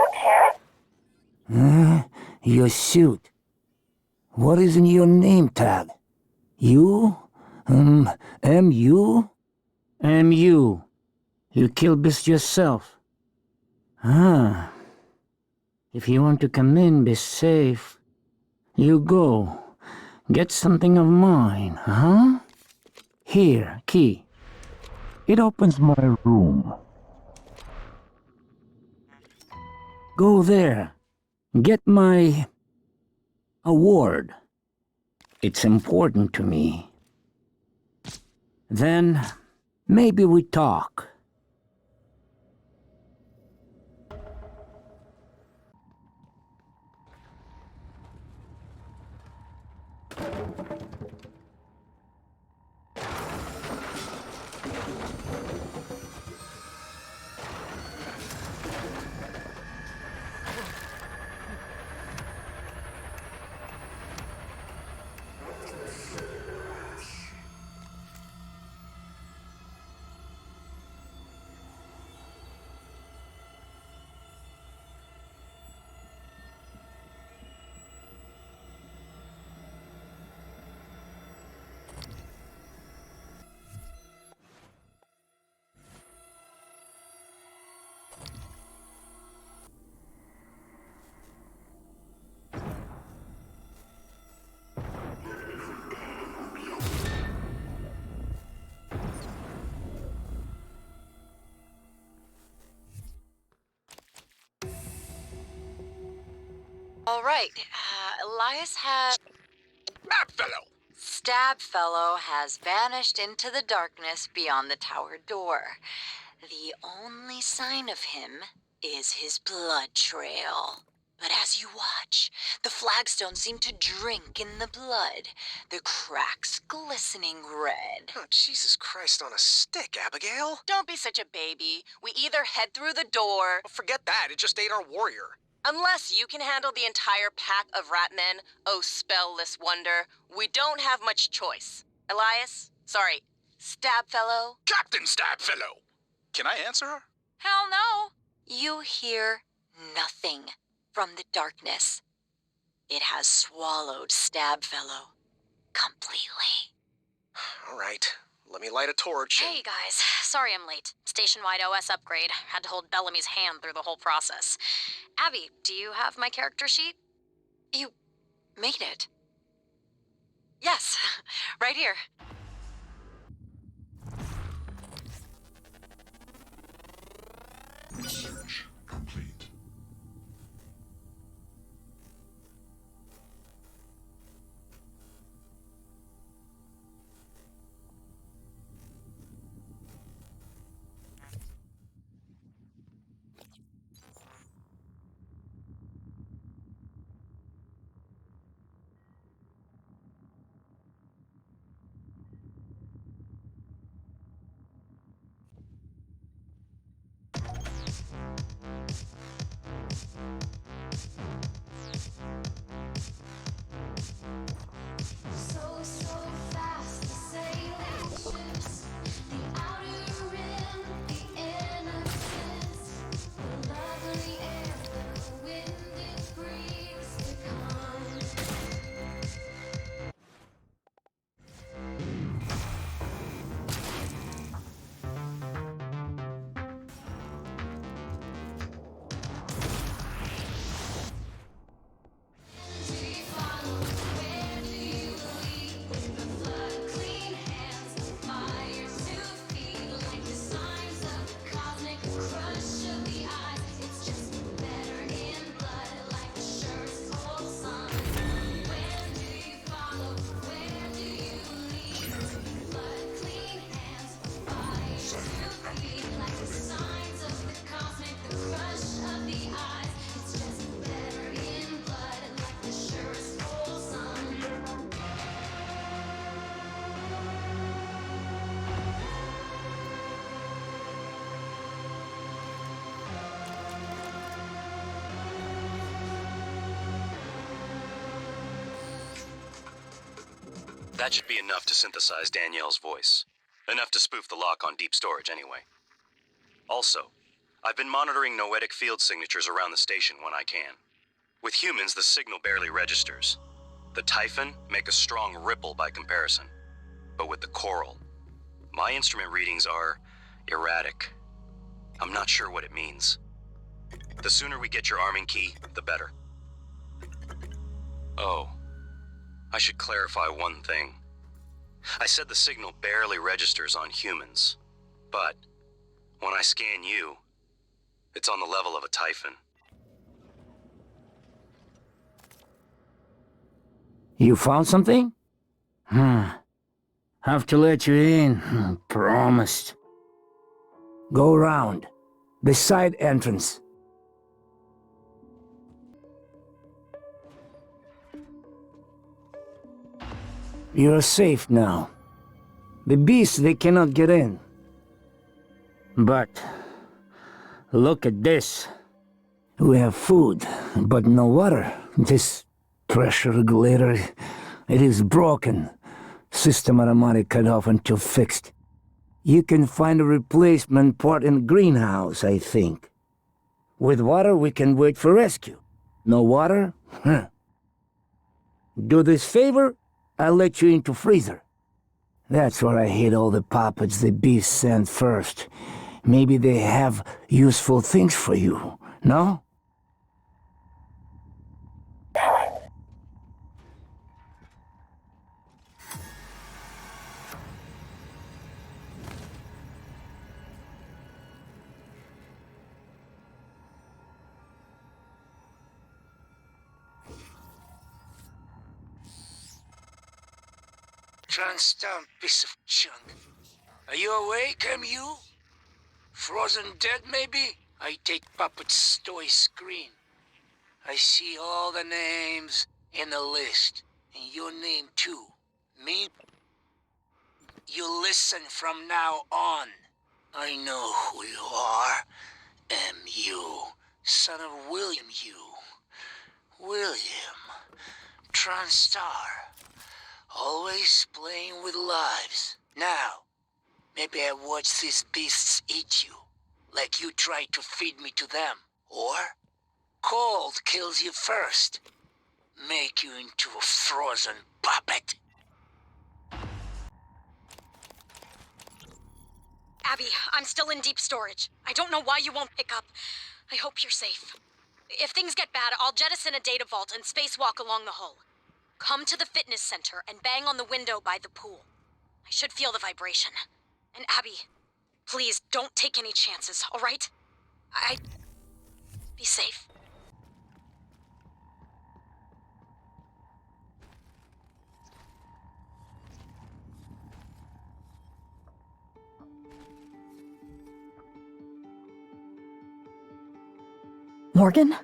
prepare? Your suit. What is in your name tag? You? MU? MU. You killed this yourself. Ah. If you want to come in, be safe. You go. Get something of mine, huh? Here, key. It opens my room. Go there. Get my award. It's important to me. Then, maybe we talk. All right, Elias has... Stabfellow has vanished into the darkness beyond the tower door. The only sign of him is his blood trail. But as you watch, the flagstones seem to drink in the blood, the cracks glistening red. Oh, Jesus Christ on a stick, Abigail. Don't be such a baby. We either head through the door... Well, forget that, it just ate our warrior. Unless you can handle the entire pack of rat men, oh spellless wonder, we don't have much choice. Elias? Sorry, Stabfellow? Captain Stabfellow! Can I answer her? Hell no! You hear nothing from the darkness. It has swallowed Stabfellow completely. All right, let me light a torch. Hey guys, sorry I'm late. Station-wide OS upgrade. Had to hold Bellamy's hand through the whole process. Abby, do you have my character sheet? You made it. Yes, right here. Research complete. That should be enough to synthesize Danielle's voice. Enough to spoof the lock on deep storage anyway. Also, I've been monitoring noetic field signatures around the station when I can. With humans, the signal barely registers. The Typhon make a strong ripple by comparison. but with the coral. My instrument readings are erratic. I'm not sure what it means. The sooner we get your arming key, the better. Oh, I should clarify one thing. I said the signal barely registers on humans, but when I scan you, it's on the level of a typhon. You found something? Have to let you in. Promised. Go around. The side entrance. You're safe now. The beasts, they cannot get in. But look at this. We have food, but no water. This pressure regulator, it is broken. System automatic cut off until fixed. You can find a replacement part in the greenhouse, I think. With water, we can wait for rescue. No water? Do this favor, I'll let you into freezer. That's where I hid all the puppets the beasts sent first. Maybe they have useful things for you, no? Transdown piece of junk. Are you awake, MU? Frozen dead, maybe? I take puppet's toy screen. I see all the names in the list, and your name too. Me? You listen from now on. I know who you are. MU, son of William U. William. Transtar. Always playing with lives. Now, maybe I watch these beasts eat you, like you tried to feed me to them. Or, cold kills you first. Make you into a frozen puppet. Abby, I'm still in deep storage. I don't know why you won't pick up. I hope you're safe. If things get bad, I'll jettison a data vault and spacewalk along the hull. Come to the fitness center and bang on the window by the pool. I should feel the vibration. And Abby, please don't take any chances, all right? Be safe. Morgan?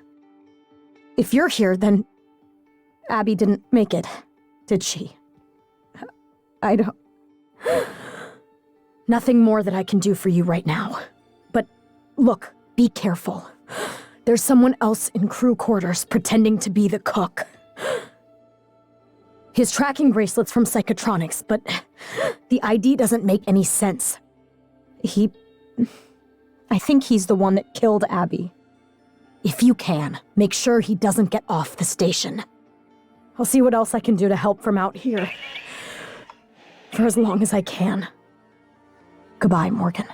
If you're here, then Abby didn't make it, did she? I don't... Nothing more that I can do for you right now. But look, be careful. There's someone else in crew quarters pretending to be the cook. His tracking bracelet's from Psychotronics, but the ID doesn't make any sense. I think he's the one that killed Abby. If you can, make sure he doesn't get off the station. I'll see what else I can do to help from out here. For as long as I can. Goodbye, Morgan.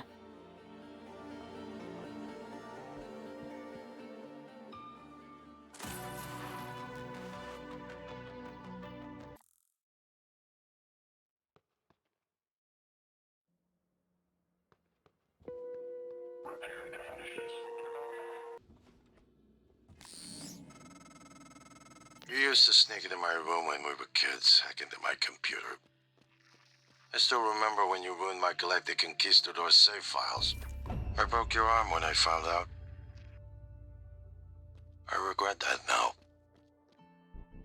You used to sneak into my room when we were kids, hack into my computer. I still remember when you ruined my Galactic Conquistador save files. I broke your arm when I found out. I regret that now.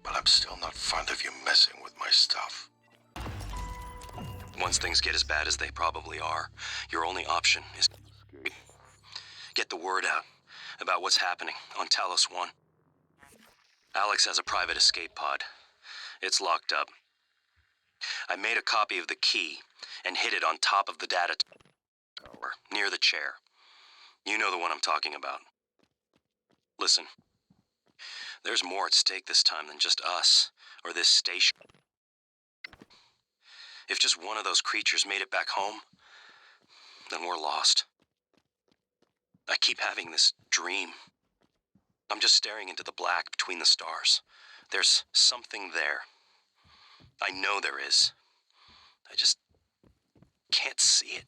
But I'm still not fond of you messing with my stuff. Once things get as bad as they probably are, your only option is get the word out about what's happening on Talos I. Alex has a private escape pod. It's locked up. I made a copy of the key and hid it on top of the data tower, near the chair. You know the one I'm talking about. Listen, there's more at stake this time than just us, or this station. If just one of those creatures made it back home, then we're lost. I keep having this dream. I'm just staring into the black between the stars. There's something there. I know there is. I just can't see it.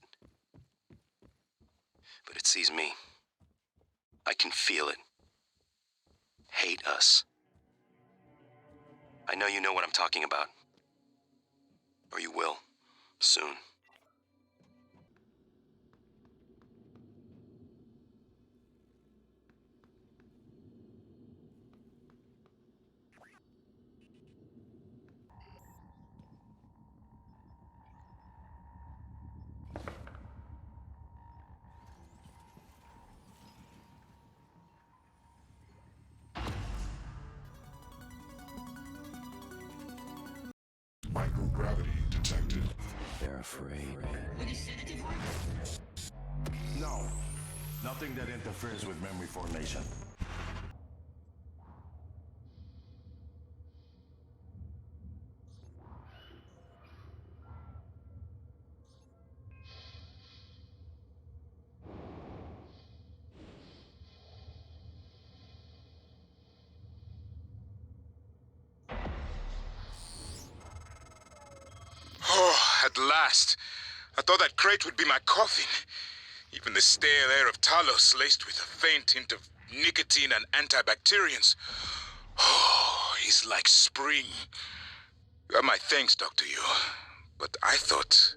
But it sees me. I can feel it. Hate us. I know you know what I'm talking about. Or you will, soon. Microgravity detected. They're afraid. No. Nothing that interferes with memory formation. Oh, at last. I thought that crate would be my coffin. Even the stale air of Talos, laced with a faint hint of nicotine and antibacterians. Oh, he's like spring. You have my thanks, Dr. Yu. But I thought...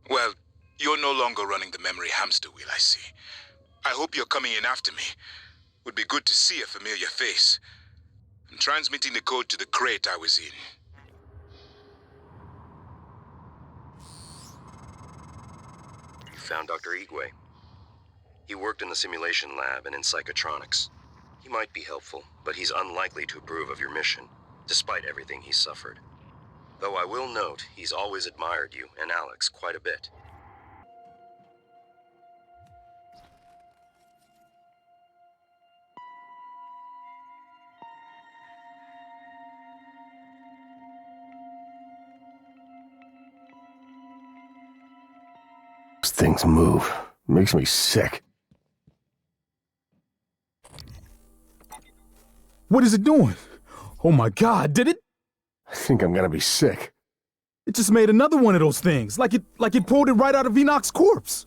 Well, you're no longer running the memory hamster wheel, I see. I hope you're coming in after me. Would be good to see a familiar face. I'm transmitting the code to the crate I was in. You found Dr. Igwe. He worked in the simulation lab and in psychotronics. He might be helpful, but he's unlikely to approve of your mission, despite everything he's suffered. Though I will note, he's always admired you and Alex quite a bit. Those things move. Makes me sick. What is it doing? Oh my god, did it? I think I'm gonna be sick. It just made another one of those things, like it pulled it right out of Enoch's corpse.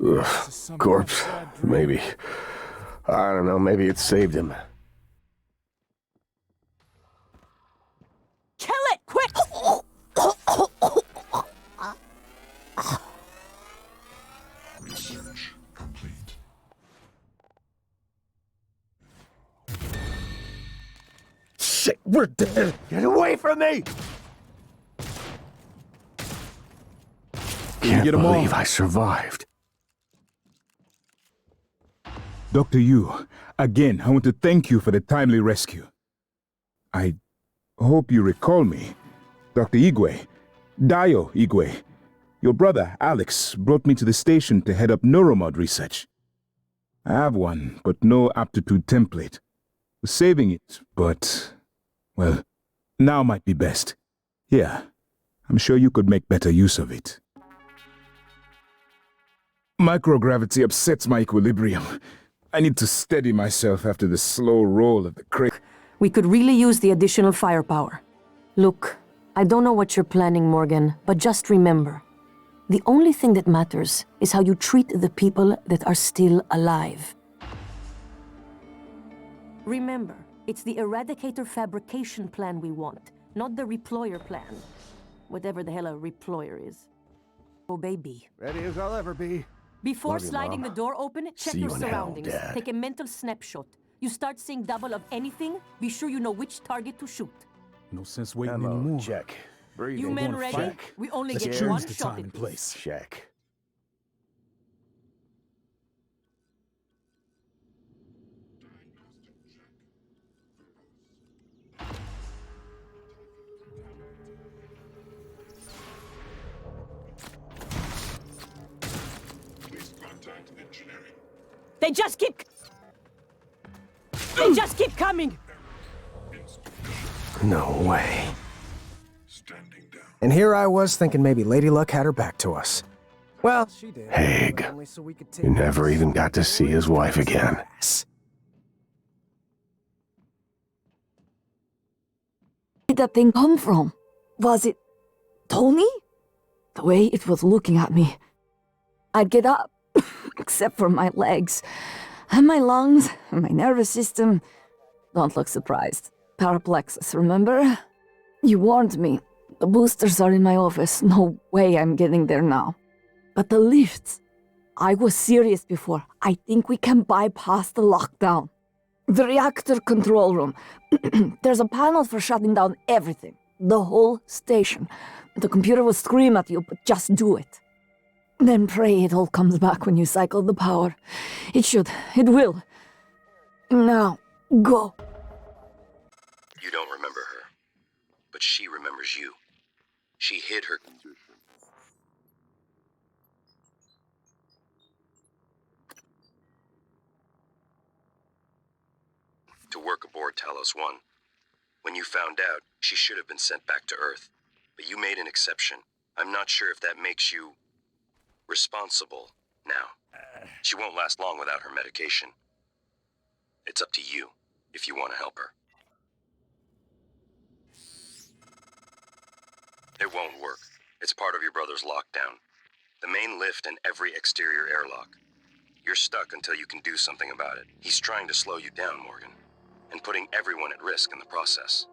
Ugh, corpse, maybe. I don't know, maybe it saved him. Kill it, quick! Research complete. Shit, we're dead! Get away from me! Can't get 'em all? believe I survived. Dr. Yu, again, I want to thank you for the timely rescue. I hope you recall me. Dr. Igwe, Dio Igwe. Your brother, Alex, brought me to the station to head up neuromod research. I have one, but no aptitude template. Was saving it, but... well, now might be best. Yeah, I'm sure you could make better use of it. Microgravity upsets my equilibrium. I need to steady myself after the slow roll of the crate. We could really use the additional firepower. Look, I don't know what you're planning, Morgan, but just remember, the only thing that matters is how you treat the people that are still alive. Remember, it's the Eradicator fabrication plan we want, not the reployer plan. Whatever the hell a reployer is. Oh, baby. Ready as I'll ever be. Before Love you, sliding Mom. the door open, check See your you in hell, surroundings. Dad. Take a mental snapshot. You start seeing double of anything, be sure you know which target to shoot. No sense waiting Ammo, anymore. check. Breathing. You men ready? Check. We only Let's get choose one the shot time at and this. place. Check. Please contact engineering. They just keep... They just keep coming! No way. Standing down. And here I was thinking maybe Lady Luck had her back to us. Well, she did. Haig, who never even got to see his wife again. Where did that thing come from? Was it Tony? The way it was looking at me. I'd get up, except for my legs, and my lungs, and my nervous system. Don't look surprised. Paraplexus, remember? You warned me. The boosters are in my office. No way I'm getting there now. But the lifts. I was serious before. I think we can bypass the lockdown. The reactor control room. There's a panel for shutting down everything. The whole station. The computer will scream at you, but just do it. Then pray it all comes back when you cycle the power. It should. It will. Now, go. You don't remember her, but she remembers you. She hid her condition. To work aboard Talos I. When you found out, she should have been sent back to Earth. But you made an exception. I'm not sure if that makes you responsible now. She won't last long without her medication. It's up to you if you want to help her. It won't work. It's part of your brother's lockdown. The main lift and every exterior airlock. You're stuck until you can do something about it. He's trying to slow you down, Morgan, and putting everyone at risk in the process.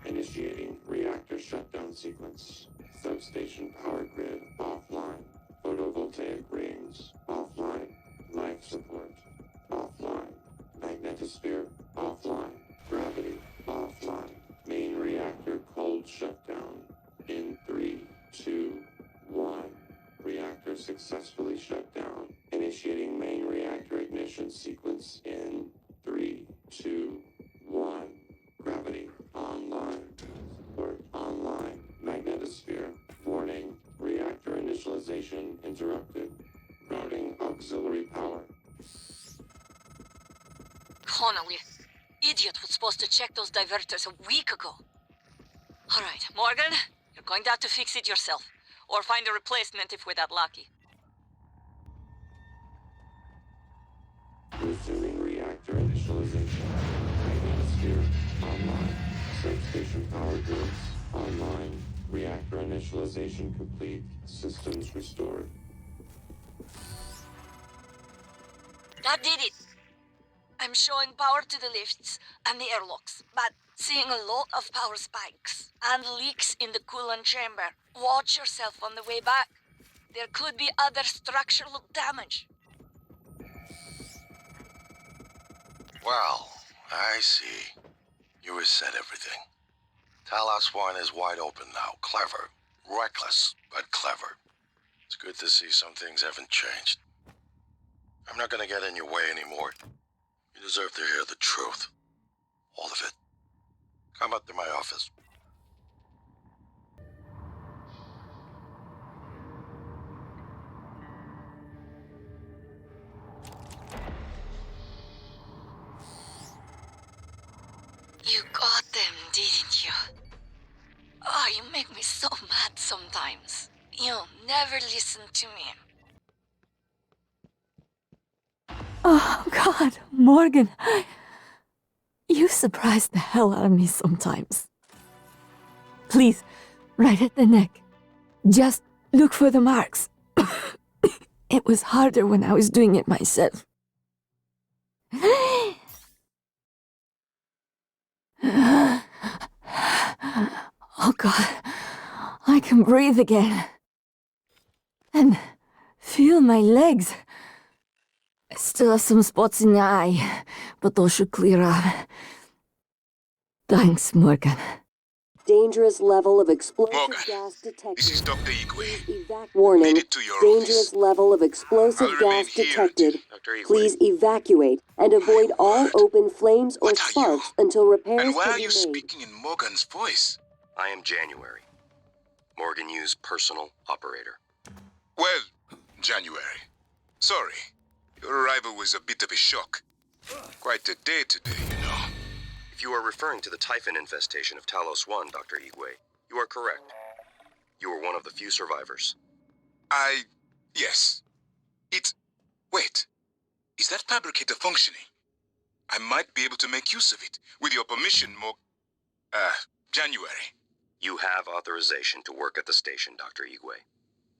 Initiating reactor shutdown sequence. Substation power grid offline. Photovoltaic rings offline. Life support offline. Magnetosphere offline. Gravity offline. Main reactor cold shutdown. In 3, 2, 1. Reactor successfully shut down. Initiating main reactor ignition sequence in 3, 2, 1. Gravity online. Support online. Magnetosphere. Warning. Reactor initialization interrupted. Routing auxiliary power. Connolly. Idiot was supposed to check those diverters a week ago. Alright, Morgan, you're going to have to fix it yourself. Or find a replacement if we're that lucky. Resuming reactor initialization. Magnetosphere online. Substation power grids online. Reactor initialization complete. Systems restored. That did it! I'm showing power to the lifts and the airlocks, but seeing a lot of power spikes and leaks in the coolant chamber. Watch yourself on the way back. There could be other structural damage. Well, I see. You reset everything. Talos I is wide open now. Clever. Reckless, but clever. It's good to see some things haven't changed. I'm not gonna get in your way anymore. You deserve to hear the truth. All of it. Come up to my office. You got them, didn't you? Oh, you make me so mad sometimes. You never listen to me. Oh, God, Morgan. You surprise the hell out of me sometimes. Please, right at the neck. Just look for the marks. It was harder when I was doing it myself. Oh God, I can breathe again. And feel my legs. I still have some spots in the eye, but those should clear up. Thanks, Morgan. Dangerous level of explosive Morgan, gas detected. this is Dr. Igwe. Warning. Made it to your Dangerous office. level of explosive I'll gas remain here detected. Dr. Igwe. Please evacuate and avoid all open flames or sparks until repairs And why can are be you made. speaking in Morgan's voice? I am January. Morgan Yu's personal operator. Well, January. Sorry. Your arrival was a bit of a shock. Quite a day today, you know. If you are referring to the typhon infestation of Talos I, Dr. Igwe, you are correct. You were one of the few survivors. Yes. Wait. Is that fabricator functioning? I might be able to make use of it. With your permission, January. You have authorization to work at the station, Dr. Igwe,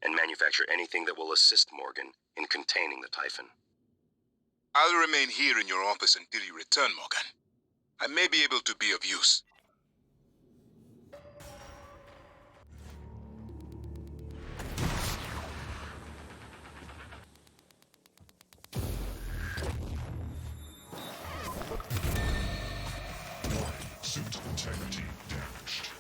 and manufacture anything that will assist Morgan in containing the typhon. I'll remain here in your office until you return, Morgan. I may be able to be of use. Suit integrity damaged.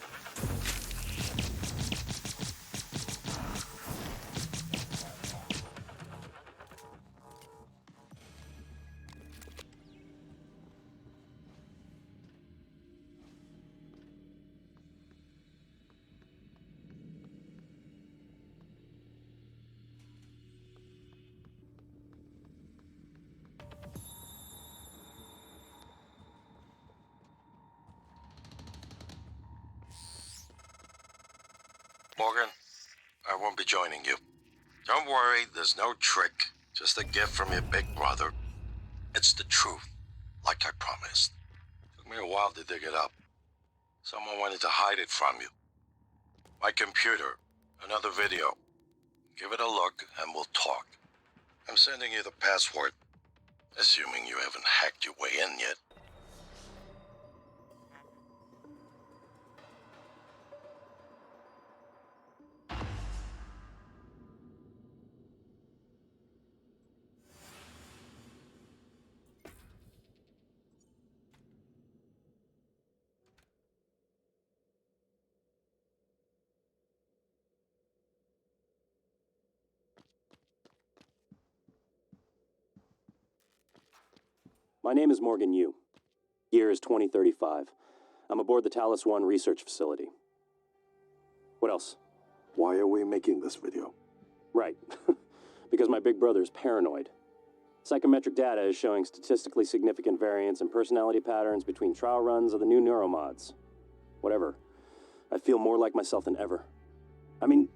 Morgan, I won't be joining you. Don't worry, there's no trick. Just a gift from your big brother. It's the truth, like I promised. Took me a while to dig it up. Someone wanted to hide it from you. My computer, another video. Give it a look and we'll talk. I'm sending you the password, assuming you haven't hacked your way in yet. My name is Morgan Yu. Year is 2035. I'm aboard the Talos I research facility. What else? Why are we making this video? Right. Because my big brother is paranoid. Psychometric data is showing statistically significant variance in personality patterns between trial runs of the new neuromods. Whatever. I feel more like myself than ever. I mean,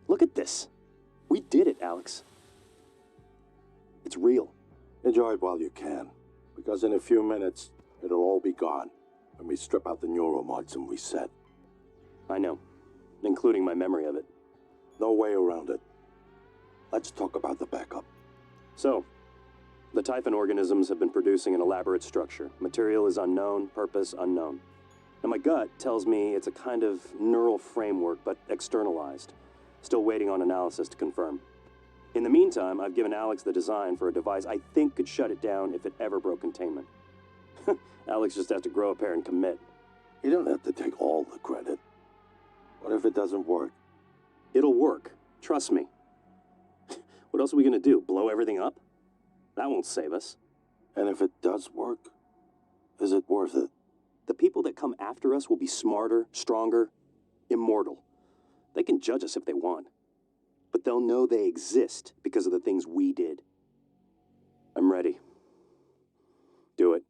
look at this. We did it, Alex. It's real. Enjoy it while you can, because in a few minutes, it'll all be gone when we strip out the neuromods and reset. I know, including my memory of it. No way around it. Let's talk about the backup. So, the typhon organisms have been producing an elaborate structure. Material is unknown, purpose unknown. And my gut tells me it's a kind of neural framework, but externalized. Still waiting on analysis to confirm. In the meantime, I've given Alex the design for a device I think could shut it down if it ever broke containment. Alex just has to grow a pair and commit. You don't have to take all the credit. What if it doesn't work? It'll work. Trust me. What else are we gonna do? Blow everything up? That won't save us. And if it does work, is it worth it? The people that come after us will be smarter, stronger, immortal. They can judge us if they want. But they'll know they exist because of the things we did. I'm ready. Do it.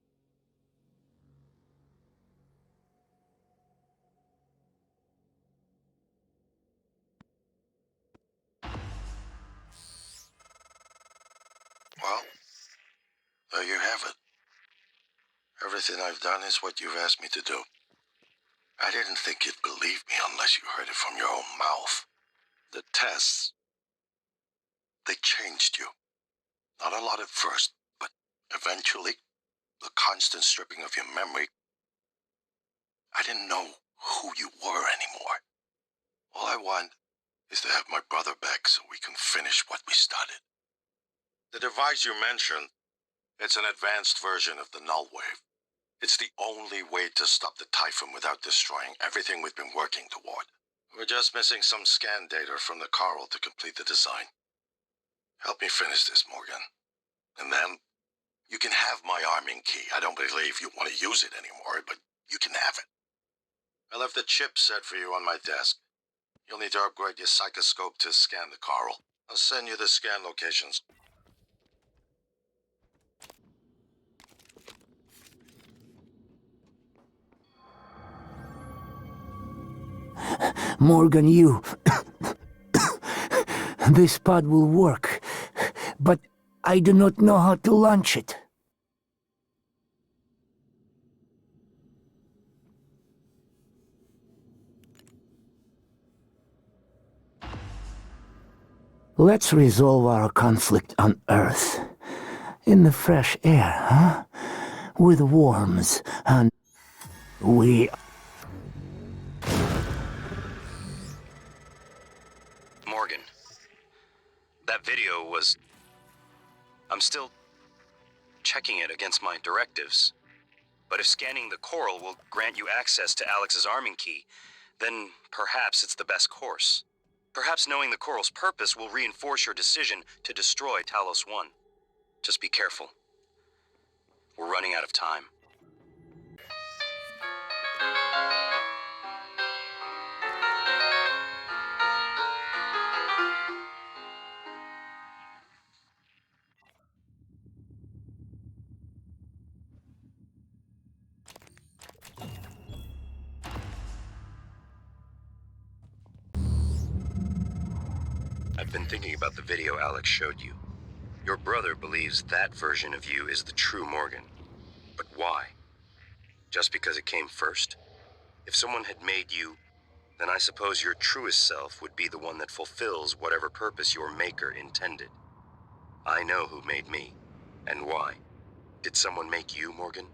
Well, there you have it. Everything I've done is what you've asked me to do. I didn't think you'd believe me unless you heard it from your own mouth. The tests They changed you. Not a lot at first, but eventually, the constant stripping of your memory, I didn't know who you were anymore. All I want is to have my brother back so we can finish what we started. The device you mentioned, it's an advanced version of the null wave. It's the only way to stop the Typhon without destroying everything we've been working toward. We're just missing some scan data from the coral to complete the design. Help me finish this, Morgan. And then, you can have my arming key. I don't believe you want to use it anymore, but you can have it. I left the chip set for you on my desk. You'll need to upgrade your psychoscope to scan the coral. I'll send you the scan locations. Morgan, you... This pod will work, but I do not know how to launch it. Let's resolve our conflict on Earth. In the fresh air, huh? With worms and... we... Morgan, that video was... I'm still checking it against my directives. But if scanning the coral will grant you access to Alex's arming key, then perhaps it's the best course. Perhaps knowing the coral's purpose will reinforce your decision to destroy Talos I. Just be careful. We're running out of time. I've been thinking about the video Alex showed you. Your brother believes that version of you is the true Morgan. But why? Just because it came first? If someone had made you, then I suppose your truest self would be the one that fulfills whatever purpose your maker intended. I know who made me, and why. Did someone make you, Morgan?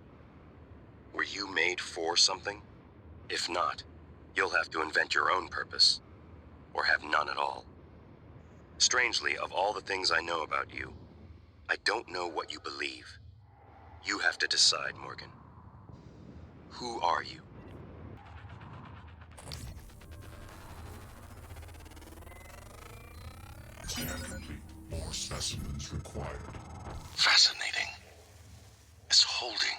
Were you made for something? If not, you'll have to invent your own purpose, or have none at all. Strangely, of all the things I know about you, I don't know what you believe. You have to decide, Morgan. Who are you? Scan complete. More specimens required. Fascinating. It's holding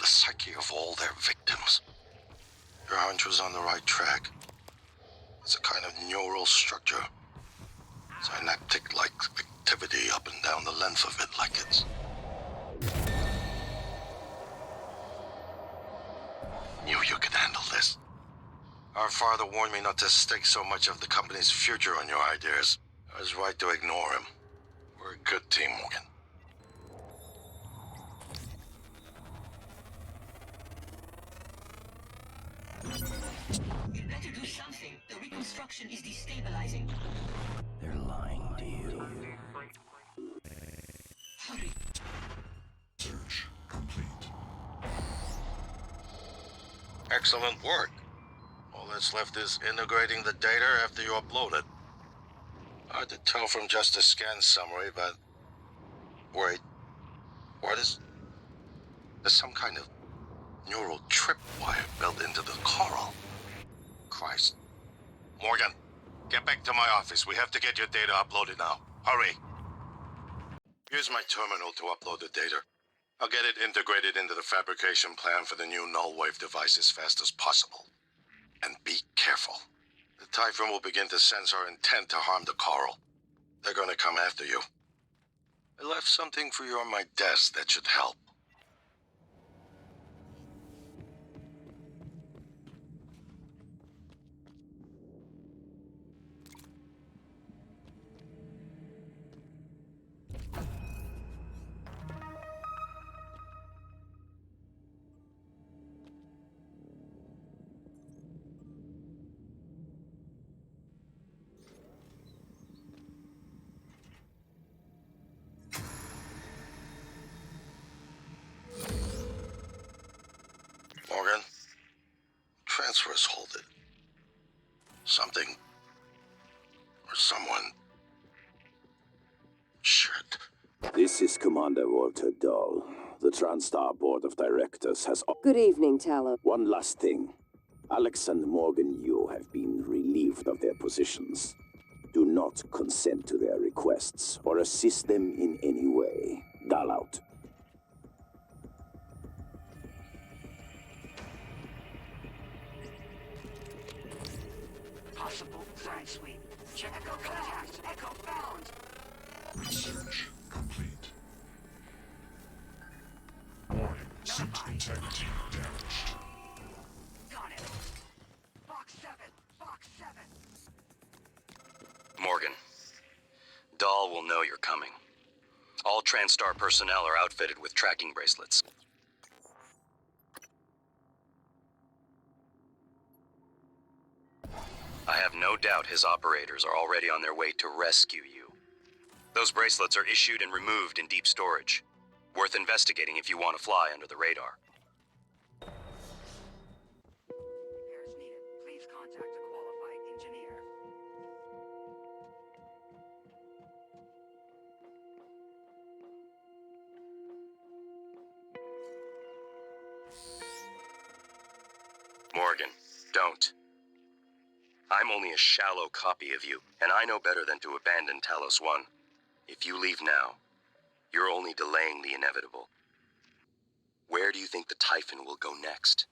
the psyche of all their victims. Your hunch was on the right track. It's a kind of neural structure. Synaptic-like activity up and down the length of it, like it's... Knew you could handle this. Our father warned me not to stake so much of the company's future on your ideas. I was right to ignore him. We're a good team, Morgan. You better do something. The reconstruction is destabilizing. They're lying to you. Hurry. Search complete. Excellent work. All that's left is integrating the data after you upload it. Hard to tell from just a scan summary, but... Wait. What is... There's some kind of neural tripwire built into the coral. Christ. Morgan, get back to my office. We have to get your data uploaded now. Hurry. Here's my terminal to upload the data. I'll get it integrated into the fabrication plan for the new null wave device as fast as possible. And be careful. The Typhon will begin to sense our intent to harm the coral. They're gonna come after you. I left something for you on my desk that should help. us hold it. Something or someone. Shit. This is Commander Walter Dahl. The TranStar Board of Directors has... Good evening, Talos. One last thing. Alex and Morgan Yu have been relieved of their positions. Do not consent to their requests or assist them in any way. Dahl out. Possible side sweep. Check Echo contact. Echo found. Research complete. Warning, suit integrity damaged. Got it. Box 7. Box 7. Morgan, Dahl will know you're coming. All TranStar personnel are outfitted with tracking bracelets. I have no doubt his operators are already on their way to rescue you. Those bracelets are issued and removed in deep storage. Worth investigating if you want to fly under the radar. Repairs needed. Please contact a qualified engineer. Morgan, don't. I'm only a shallow copy of you, and I know better than to abandon Talos I. If you leave now, you're only delaying the inevitable. Where do you think the Typhon will go next?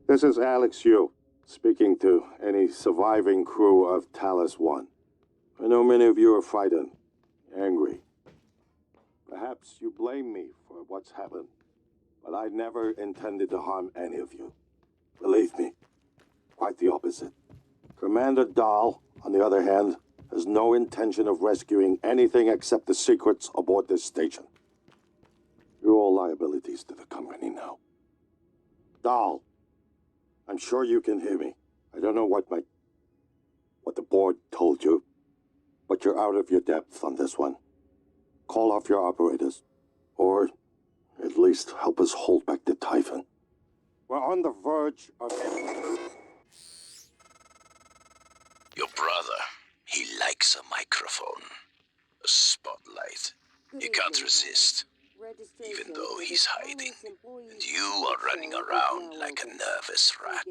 This is Alex Yu, speaking to any surviving crew of Talos I. I know many of you are frightened, angry. Perhaps you blame me for what's happened, but I never intended to harm any of you. Believe me, quite the opposite. Commander Dahl, on the other hand, has no intention of rescuing anything except the secrets aboard this station. You're all liabilities to the company now. Dahl, I'm sure you can hear me. I don't know what the board told you, but you're out of your depth on this one. Call off your operators, or at least help us hold back the Typhon. We're on the verge of... Your brother, he likes a microphone. A spotlight. He can't resist, even though he's hiding. And you are running around like a nervous rat.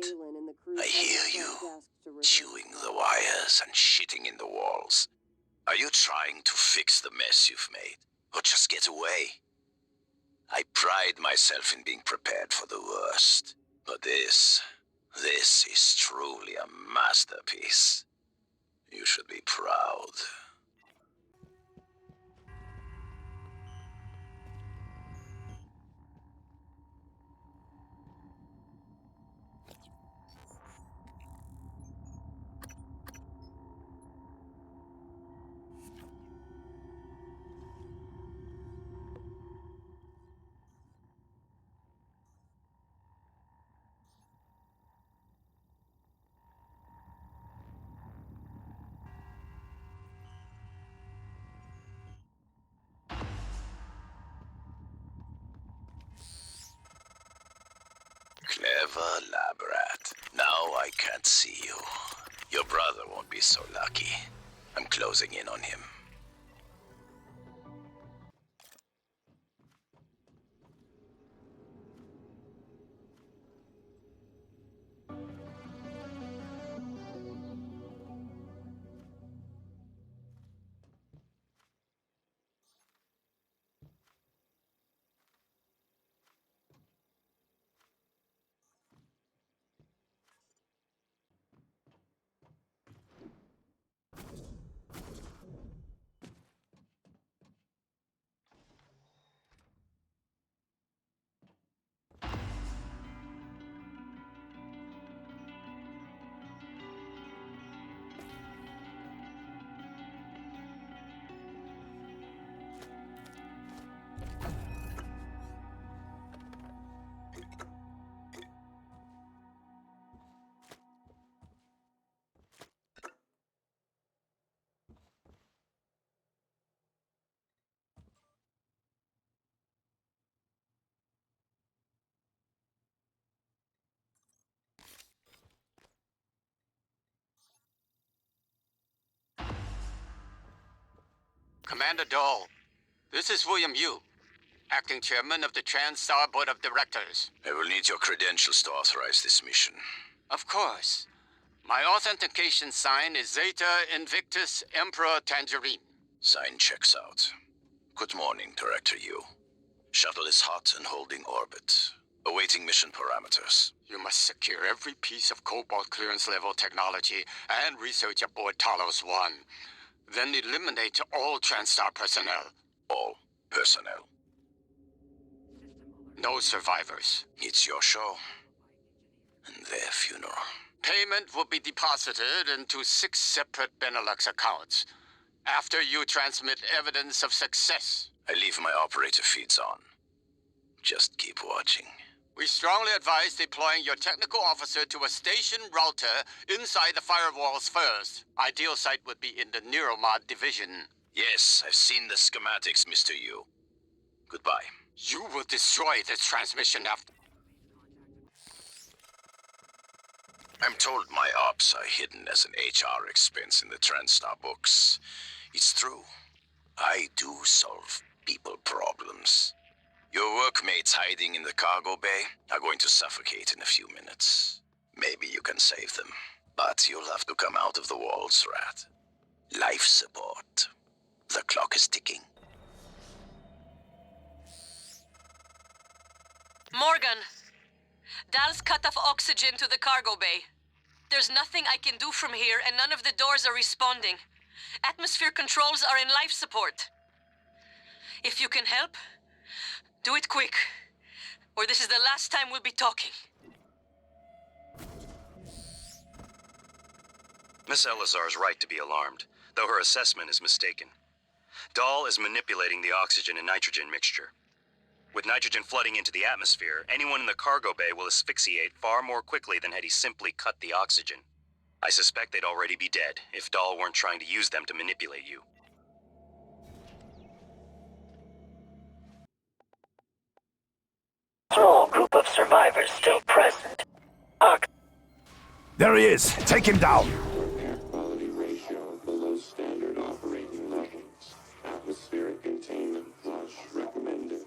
I hear you, chewing the wires and shitting in the walls. Are you trying to fix the mess you've made, or just get away? I pride myself in being prepared for the worst, but this is truly a masterpiece. You should be proud. Clever lab rat. Now I can't see you. Your brother won't be so lucky. I'm closing in on him. Commander Dahl, this is William Yu, acting chairman of the TranStar Board of Directors. I will need your credentials to authorize this mission. Of course. My authentication sign is Zeta Invictus Emperor Tangerine. Sign checks out. Good morning, Director Yu. Shuttle is hot and holding orbit. Awaiting mission parameters. You must secure every piece of Cobalt clearance level technology and research aboard Talos I. Then eliminate all TranStar personnel. All personnel. No survivors. It's your show. And their funeral. Payment will be deposited into 6 separate Benelux accounts. After you transmit evidence of success. I leave my operator feeds on. Just keep watching. We strongly advise deploying your technical officer to a station router inside the firewalls first. Ideal site would be in the Neuromod division. Yes, I've seen the schematics, Mr. Yu. Goodbye. You will destroy this transmission after... I'm told my ops are hidden as an HR expense in the TranStar books. It's true. I do solve people problems. Your workmates hiding in the cargo bay are going to suffocate in a few minutes. Maybe you can save them, but you'll have to come out of the walls, Rat. Life support. The clock is ticking. Morgan! Dal's cut off oxygen to the cargo bay. There's nothing I can do from here, and none of the doors are responding. Atmosphere controls are in life support. If you can help, do it quick, or this is the last time we'll be talking. Miss Elazar is right to be alarmed, though her assessment is mistaken. Dahl is manipulating the oxygen and nitrogen mixture. With nitrogen flooding into the atmosphere, anyone in the cargo bay will asphyxiate far more quickly than had he simply cut the oxygen. I suspect they'd already be dead if Dahl weren't trying to use them to manipulate you. Small group of survivors still present. There he is! Take him down! Air quality ratio below standard operating levels. Atmospheric containment flush recommended.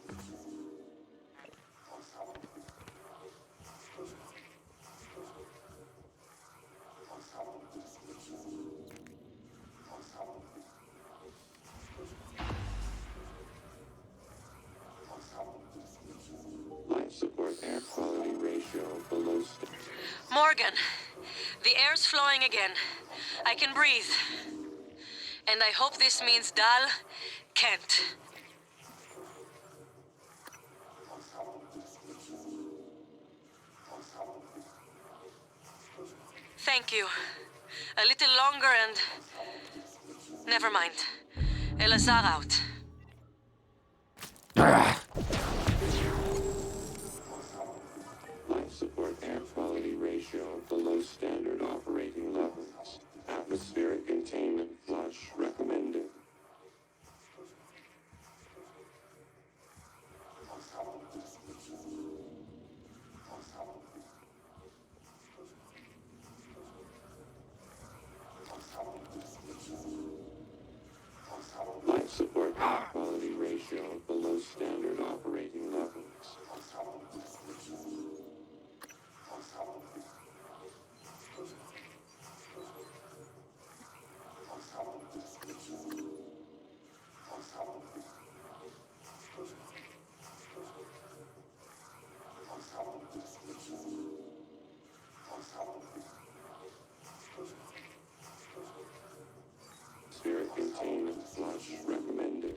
Life support air quality ratio below standard. Morgan, the air's flowing again. I can breathe. And I hope this means Dal can't. Thank you. A little longer and... Never mind. Elazar out. Life support air quality ratio below standard operating levels. Atmospheric containment flush recommended. Life support air quality ratio below standard operating levels. Atmospheric containment flush recommended.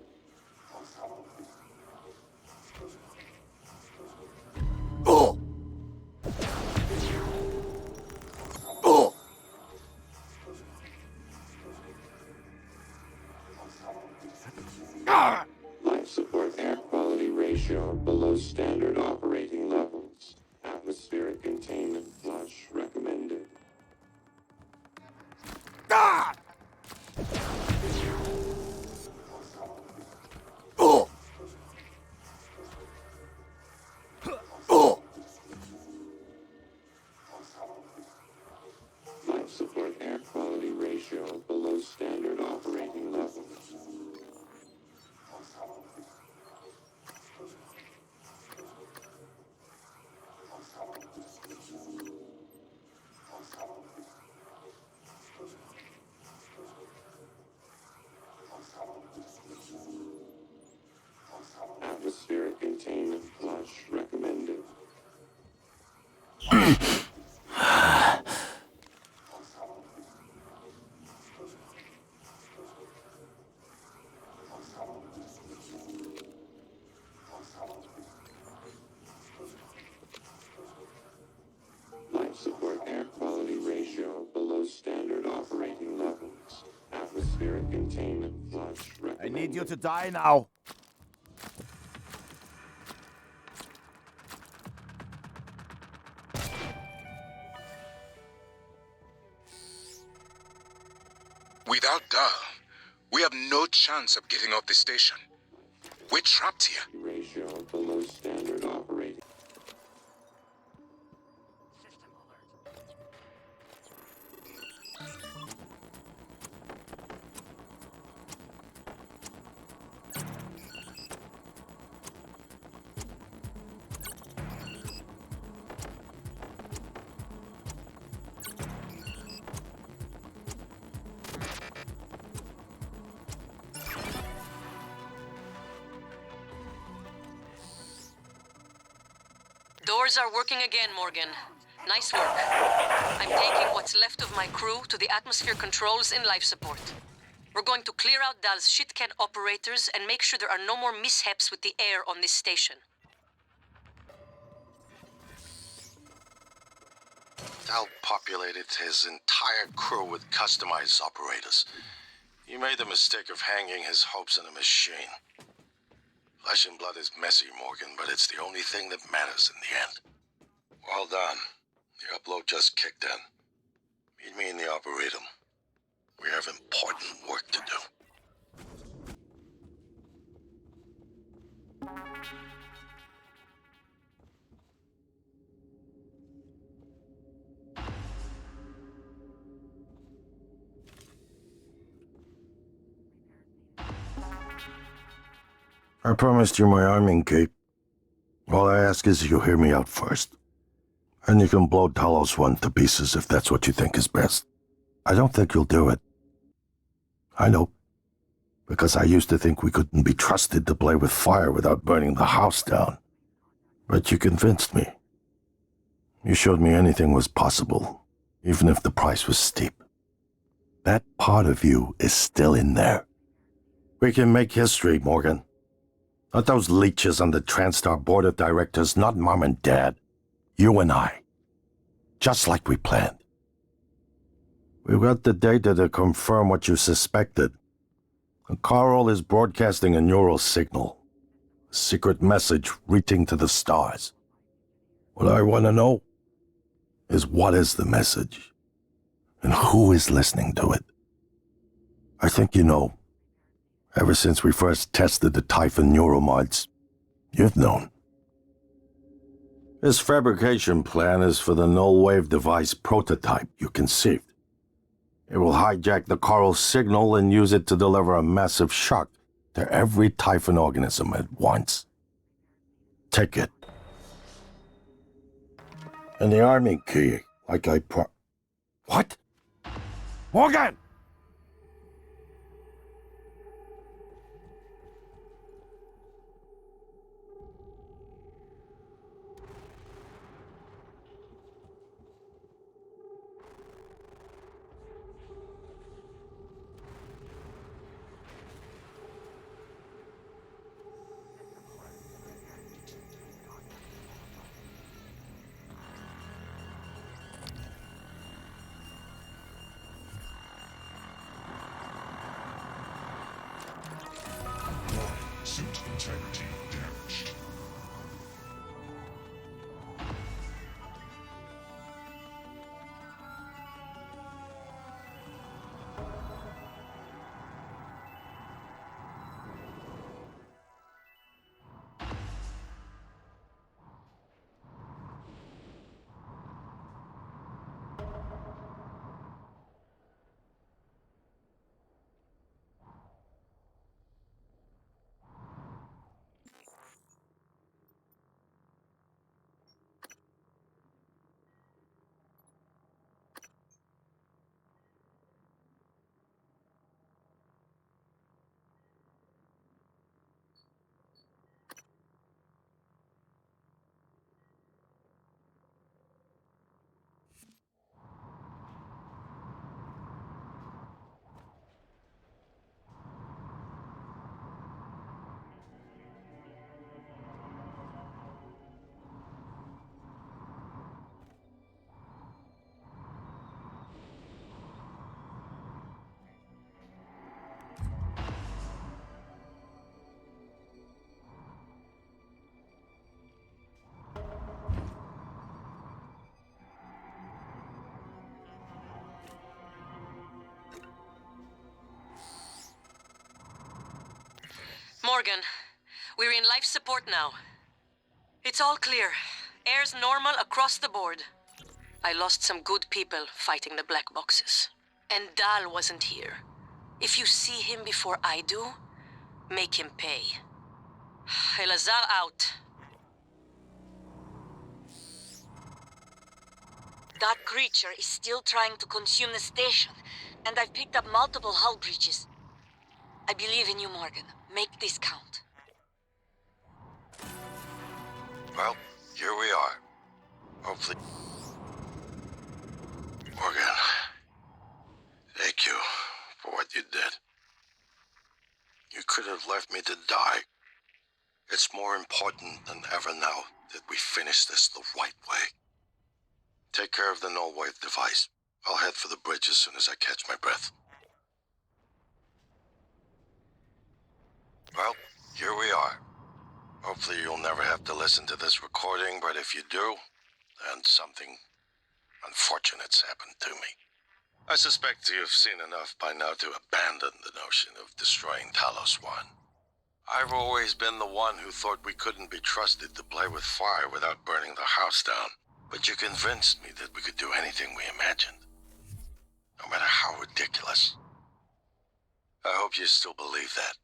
Oh! Oh! Life support air quality ratio below standard operating levels. Atmospheric containment flush recommended. Ah! Oh! Oh! Life support air quality ratio below standard operating levels. Life support air quality ratio below standard operating levels. Atmospheric containment flush I need you recommended. to die now. Without Dahl, we have no chance of getting off the station. We're trapped here. Ratio below standard operating. Doors are working again, Morgan. Nice work. I'm taking what's left of my crew to the atmosphere controls in life support. We're going to clear out Dahl's shit-can operators and make sure there are no more mishaps with the air on this station. Dahl populated his entire crew with customized operators. He made the mistake of hanging his hopes on a machine. Flesh and blood is messy, Morgan, but it's the only thing that matters in the end. Well done. The upload just kicked in. Meet me in the Arboretum. We have important work to do. I promised you my arming cape. All I ask is you hear me out first. And you can blow Talos I to pieces if that's what you think is best. I don't think you'll do it. I know. Because I used to think we couldn't be trusted to play with fire without burning the house down. But you convinced me. You showed me anything was possible, even if the price was steep. That part of you is still in there. We can make history, Morgan. Not those leeches on the TranStar board of directors, not Mom and Dad. You and I. Just like we planned. We've got the data to confirm what you suspected. And Carl is broadcasting a neural signal. A secret message reaching to the stars. What I want to know is what is the message? And who is listening to it? I think you know. Ever since we first tested the Typhon neuromods, you've known. This fabrication plan is for the null-wave device prototype you conceived. It will hijack the coral signal and use it to deliver a massive shock to every Typhon organism at once. Take it. And the army key, like I What? Morgan! Morgan, we're in life support now. It's all clear. Air's normal across the board. I lost some good people fighting the black boxes. And Dal wasn't here. If you see him before I do, make him pay. Elazar out. That creature is still trying to consume the station, and I've picked up multiple hull breaches. I believe in you, Morgan. Make this count. Well, here we are. Hopefully... Morgan, thank you for what you did. You could have left me to die. It's more important than ever now that we finish this the right way. Take care of the null-wave device. I'll head for the bridge as soon as I catch my breath. Well, here we are. Hopefully you'll never have to listen to this recording, but if you do, then something unfortunate's happened to me. I suspect you've seen enough by now to abandon the notion of destroying Talos I. I've always been the one who thought we couldn't be trusted to play with fire without burning the house down. But you convinced me that we could do anything we imagined. No matter how ridiculous. I hope you still believe that.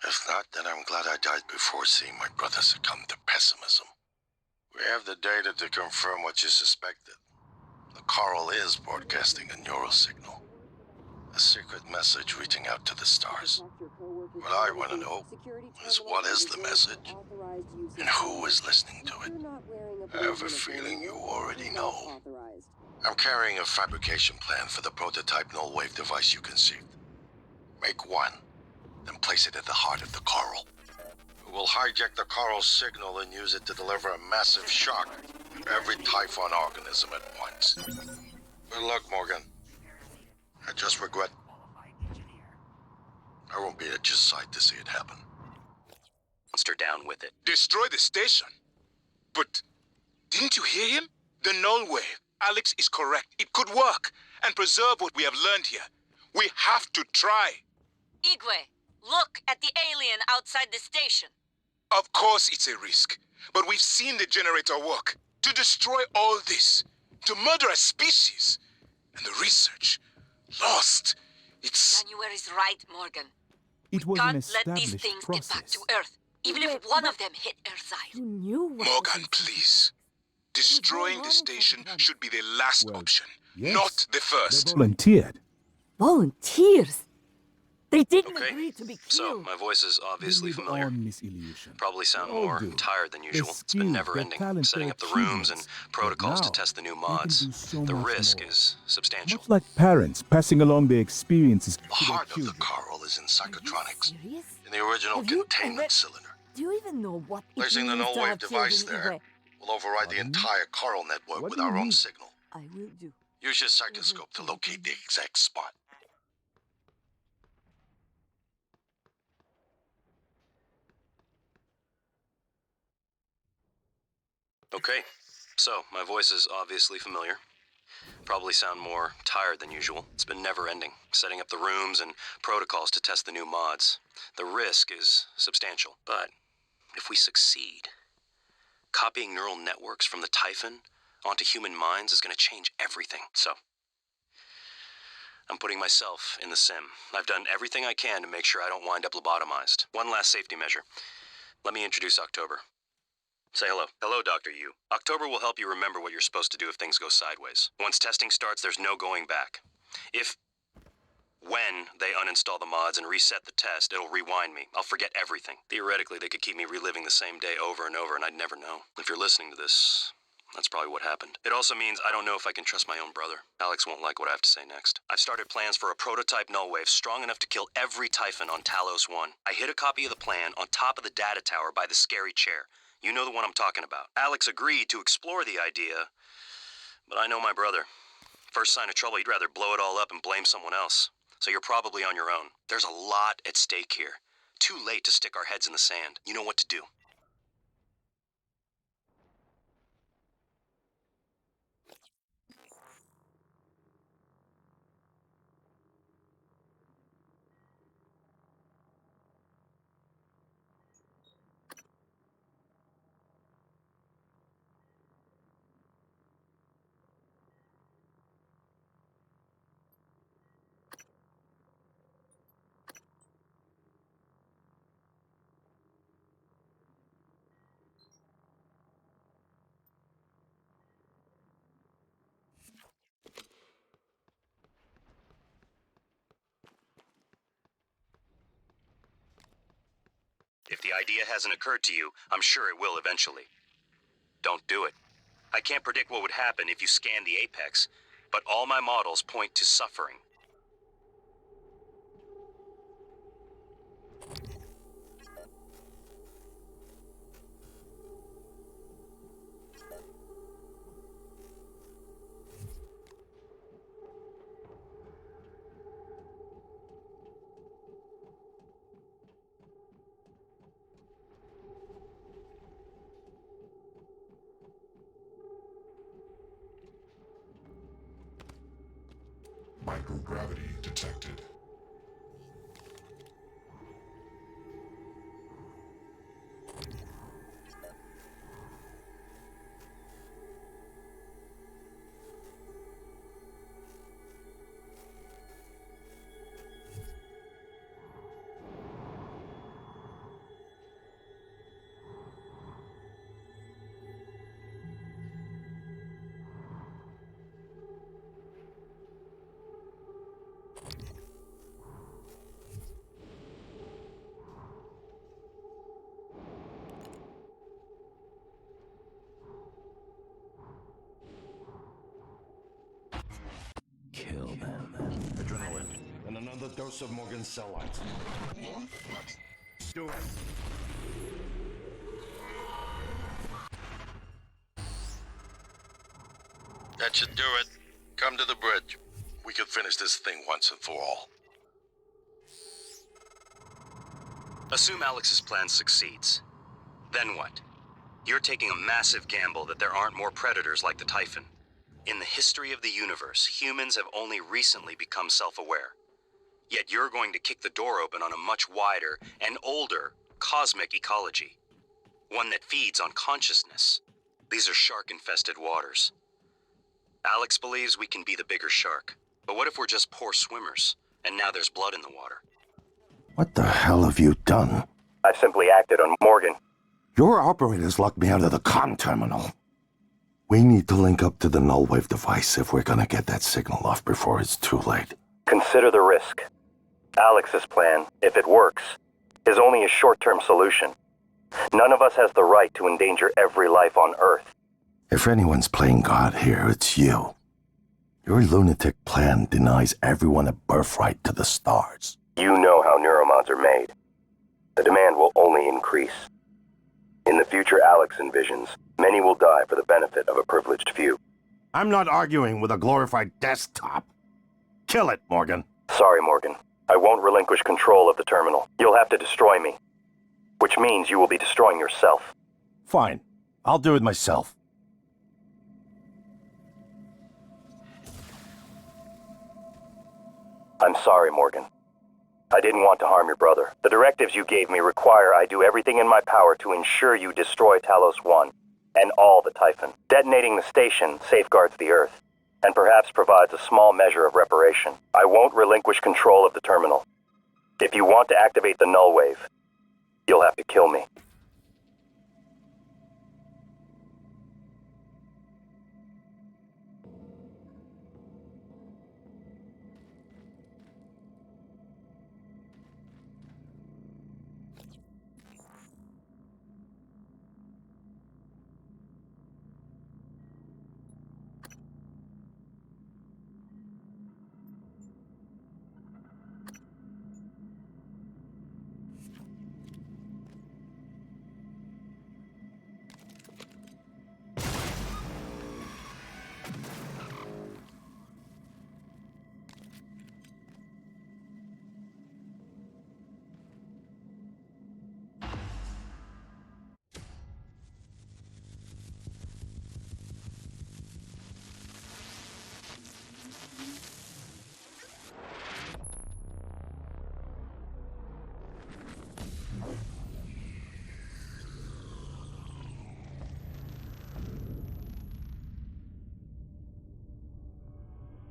If not, then I'm glad I died before seeing my brother succumb to pessimism. We have the data to confirm what you suspected. The coral is broadcasting a neural signal. A secret message reaching out to the stars. What I want to know is what is the message, and who is listening to it. I have a feeling you already know. I'm carrying a fabrication plan for the prototype null-wave device you conceived. Make one, then place it at the heart of the coral. We'll hijack the coral's signal and use it to deliver a massive shock to every Typhon organism at once. Good luck, Morgan. I just regret I won't be at your side to see it happen. Monster down with it. Destroy the station? But didn't you hear him? The null wave. Alex is correct. It could work and preserve what we have learned here. We have to try. Igwe, look at the alien outside the station. Of course it's a risk, but we've seen the generator work. To destroy all this, to murder a species, and the research lost. It's... January's right, Morgan. It was Can't an let these established things process. get back to Earth, even if one of them hit Earthside. You knew what Morgan, please. Destroying the station should be the last option, yes, not the first. Volunteered. Volunteers? They didn't Okay, agree to be so killed. my voice is obviously Believe familiar. on, Miss Illusion. Probably sound All more do. tired than The usual. It's skills, been never the ending, talent, setting the up the rooms and achievements. protocols But to now, test the new they can mods. do so The much risk more. is substantial. Much like parents passing along their experiences The to their heart of the children. coral is in psychotronics, Serious? in the original Have you containment ever- cylinder. Do you even know what it Placing the means to null-wave have device children, there Igwe? will override the entire coral network What with do you our own mean? signal. I will do. Use your psychoscope to locate the exact spot. Okay, so my voice is obviously familiar. Probably sound more tired than usual. It's been never ending, setting up the rooms and protocols to test the new mods. The risk is substantial, but if we succeed, copying neural networks from the Typhon onto human minds is going to change everything. So, I'm putting myself in the sim. I've done everything I can to make sure I don't wind up lobotomized. One last safety measure. Let me introduce October. Say hello. Hello, Dr. Yu. October will help you remember what you're supposed to do if things go sideways. Once testing starts, there's no going back. When they uninstall the mods and reset the test, it'll rewind me. I'll forget everything. Theoretically, they could keep me reliving the same day over and over, and I'd never know. If you're listening to this, that's probably what happened. It also means I don't know if I can trust my own brother. Alex won't like what I have to say next. I've started plans for a prototype null wave strong enough to kill every Typhon on Talos I. I hid a copy of the plan on top of the data tower by the scary chair. You know the one I'm talking about. Alex agreed to explore the idea, but I know my brother. First sign of trouble, he'd rather blow it all up and blame someone else. So you're probably on your own. There's a lot at stake here. Too late to stick our heads in the sand. You know what to do. the idea hasn't occurred to you, I'm sure it will eventually. Don't do it. I can't predict what would happen if you scan the apex, but all my models point to suffering. Microgravity detected. Kill them. Adrenaline. And another dose of Morgan's cell lights. Do it. That should do it. Come to the bridge. We can finish this thing once and for all. Assume Alex's plan succeeds. Then what? You're taking a massive gamble that there aren't more predators like the Typhon. In the history of the universe, humans have only recently become self-aware. Yet you're going to kick the door open on a much wider and older cosmic ecology. One that feeds on consciousness. These are shark-infested waters. Alex believes we can be the bigger shark. But what if we're just poor swimmers, and now there's blood in the water? What the hell have you done? I simply acted on Morgan. Your operators locked me out of the comm terminal. We need to link up to the null wave device if we're gonna get that signal off before it's too late. Consider the risk. Alex's plan, if it works, is only a short-term solution. None of us has the right to endanger every life on Earth. If anyone's playing God here, it's you. Your lunatic plan denies everyone a birthright to the stars. You know how neuromods are made. The demand will only increase. In the future Alex envisions, many will die for the benefit of a privileged few. I'm not arguing with a glorified desktop. Kill it, Morgan. Sorry, Morgan. I won't relinquish control of the terminal. You'll have to destroy me. Which means you will be destroying yourself. Fine. I'll do it myself. I'm sorry, Morgan. I didn't want to harm your brother. The directives you gave me require I do everything in my power to ensure you destroy Talos I and all the Typhon. Detonating the station safeguards the Earth, and perhaps provides a small measure of reparation. I won't relinquish control of the terminal. If you want to activate the null wave, you'll have to kill me.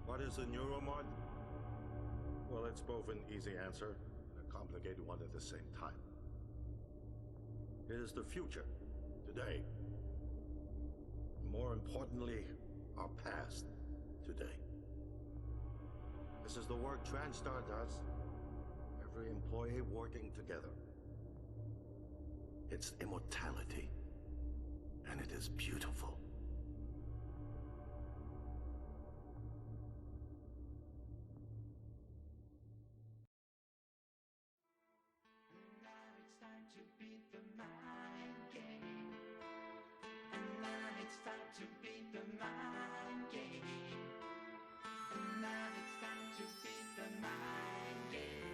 What is a neuromod? Well, it's both an easy answer and a complicated one at the same time. It is the future, today. More importantly, our past, today. This is the work TranStar does. Every employee working together. It's immortality. And it is beautiful. Now it's time to beat the mind game. And now it's time to beat the mind game. And now it's time to beat the mind game.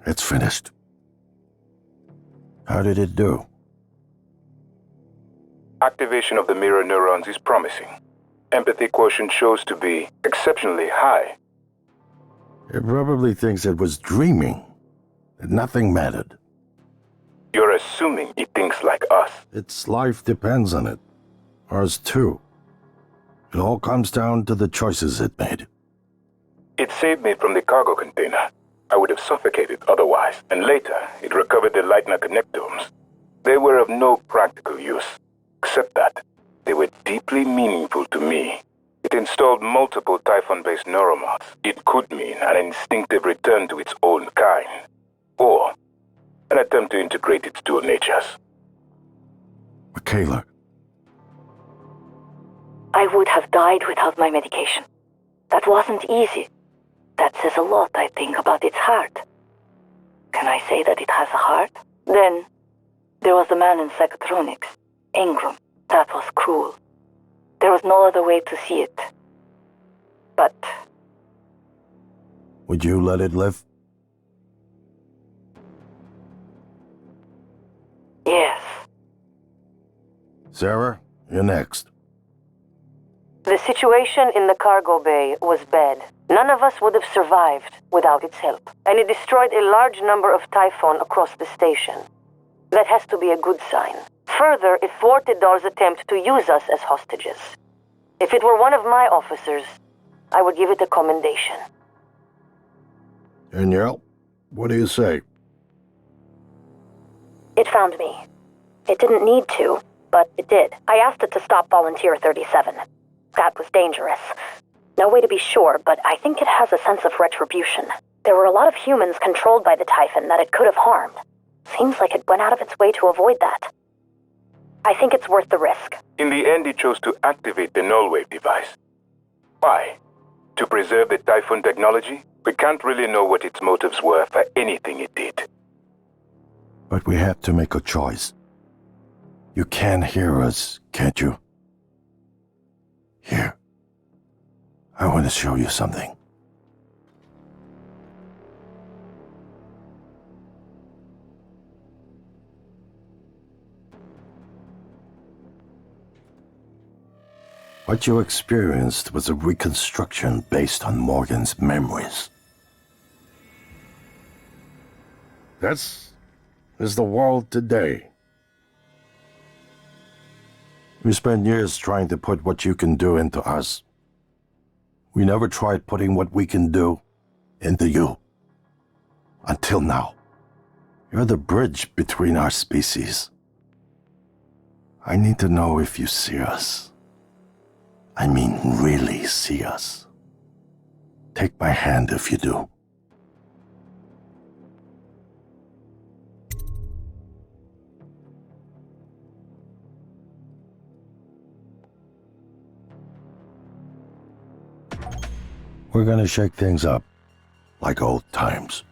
It's finished. How did it do? Activation of the mirror neurons is promising. Empathy quotient shows to be exceptionally high. It probably thinks it was dreaming, that nothing mattered. You're assuming it thinks like us. Its life depends on it. Ours too. It all comes down to the choices it made. It saved me from the cargo container. I would have suffocated otherwise, and later it recovered the Leitner connectomes. They were of no practical use, except that they were deeply meaningful to me. It installed multiple Typhon-based neuromods. It could mean an instinctive return to its own kind, or an attempt to integrate its dual natures. Michaela. I would have died without my medication. That wasn't easy. That says a lot, I think, about its heart. Can I say that it has a heart? Then, there was the man in psychotronics, Ingram. That was cruel. There was no other way to see it. But... Would you let it live? Yes. Sarah, you're next. The situation in the cargo bay was bad. None of us would have survived without its help, and it destroyed a large number of Typhon across the station. That has to be a good sign. Further, it thwarted Dar's attempt to use us as hostages. If it were one of my officers, I would give it a commendation. Danielle, what do you say? it found me. It didn't need to, but it did. I asked it to stop Volunteer 37. That was dangerous. No way to be sure, but I think it has a sense of retribution. There were a lot of humans controlled by the Typhon that it could have harmed. Seems like it went out of its way to avoid that. I think it's worth the risk. In the end, it chose to activate the null-wave device. Why? To preserve the Typhon technology? We can't really know what its motives were for anything it did. But we have to make a choice. You can hear us, can't you? Here. I want to show you something. What you experienced was a reconstruction based on Morgan's memories. This is the world today. We spent years trying to put what you can do into us. We never tried putting what we can do into you. Until now. You're the bridge between our species. I need to know if you see us. I mean, really see us. Take my hand if you do. We're gonna shake things up, like old times.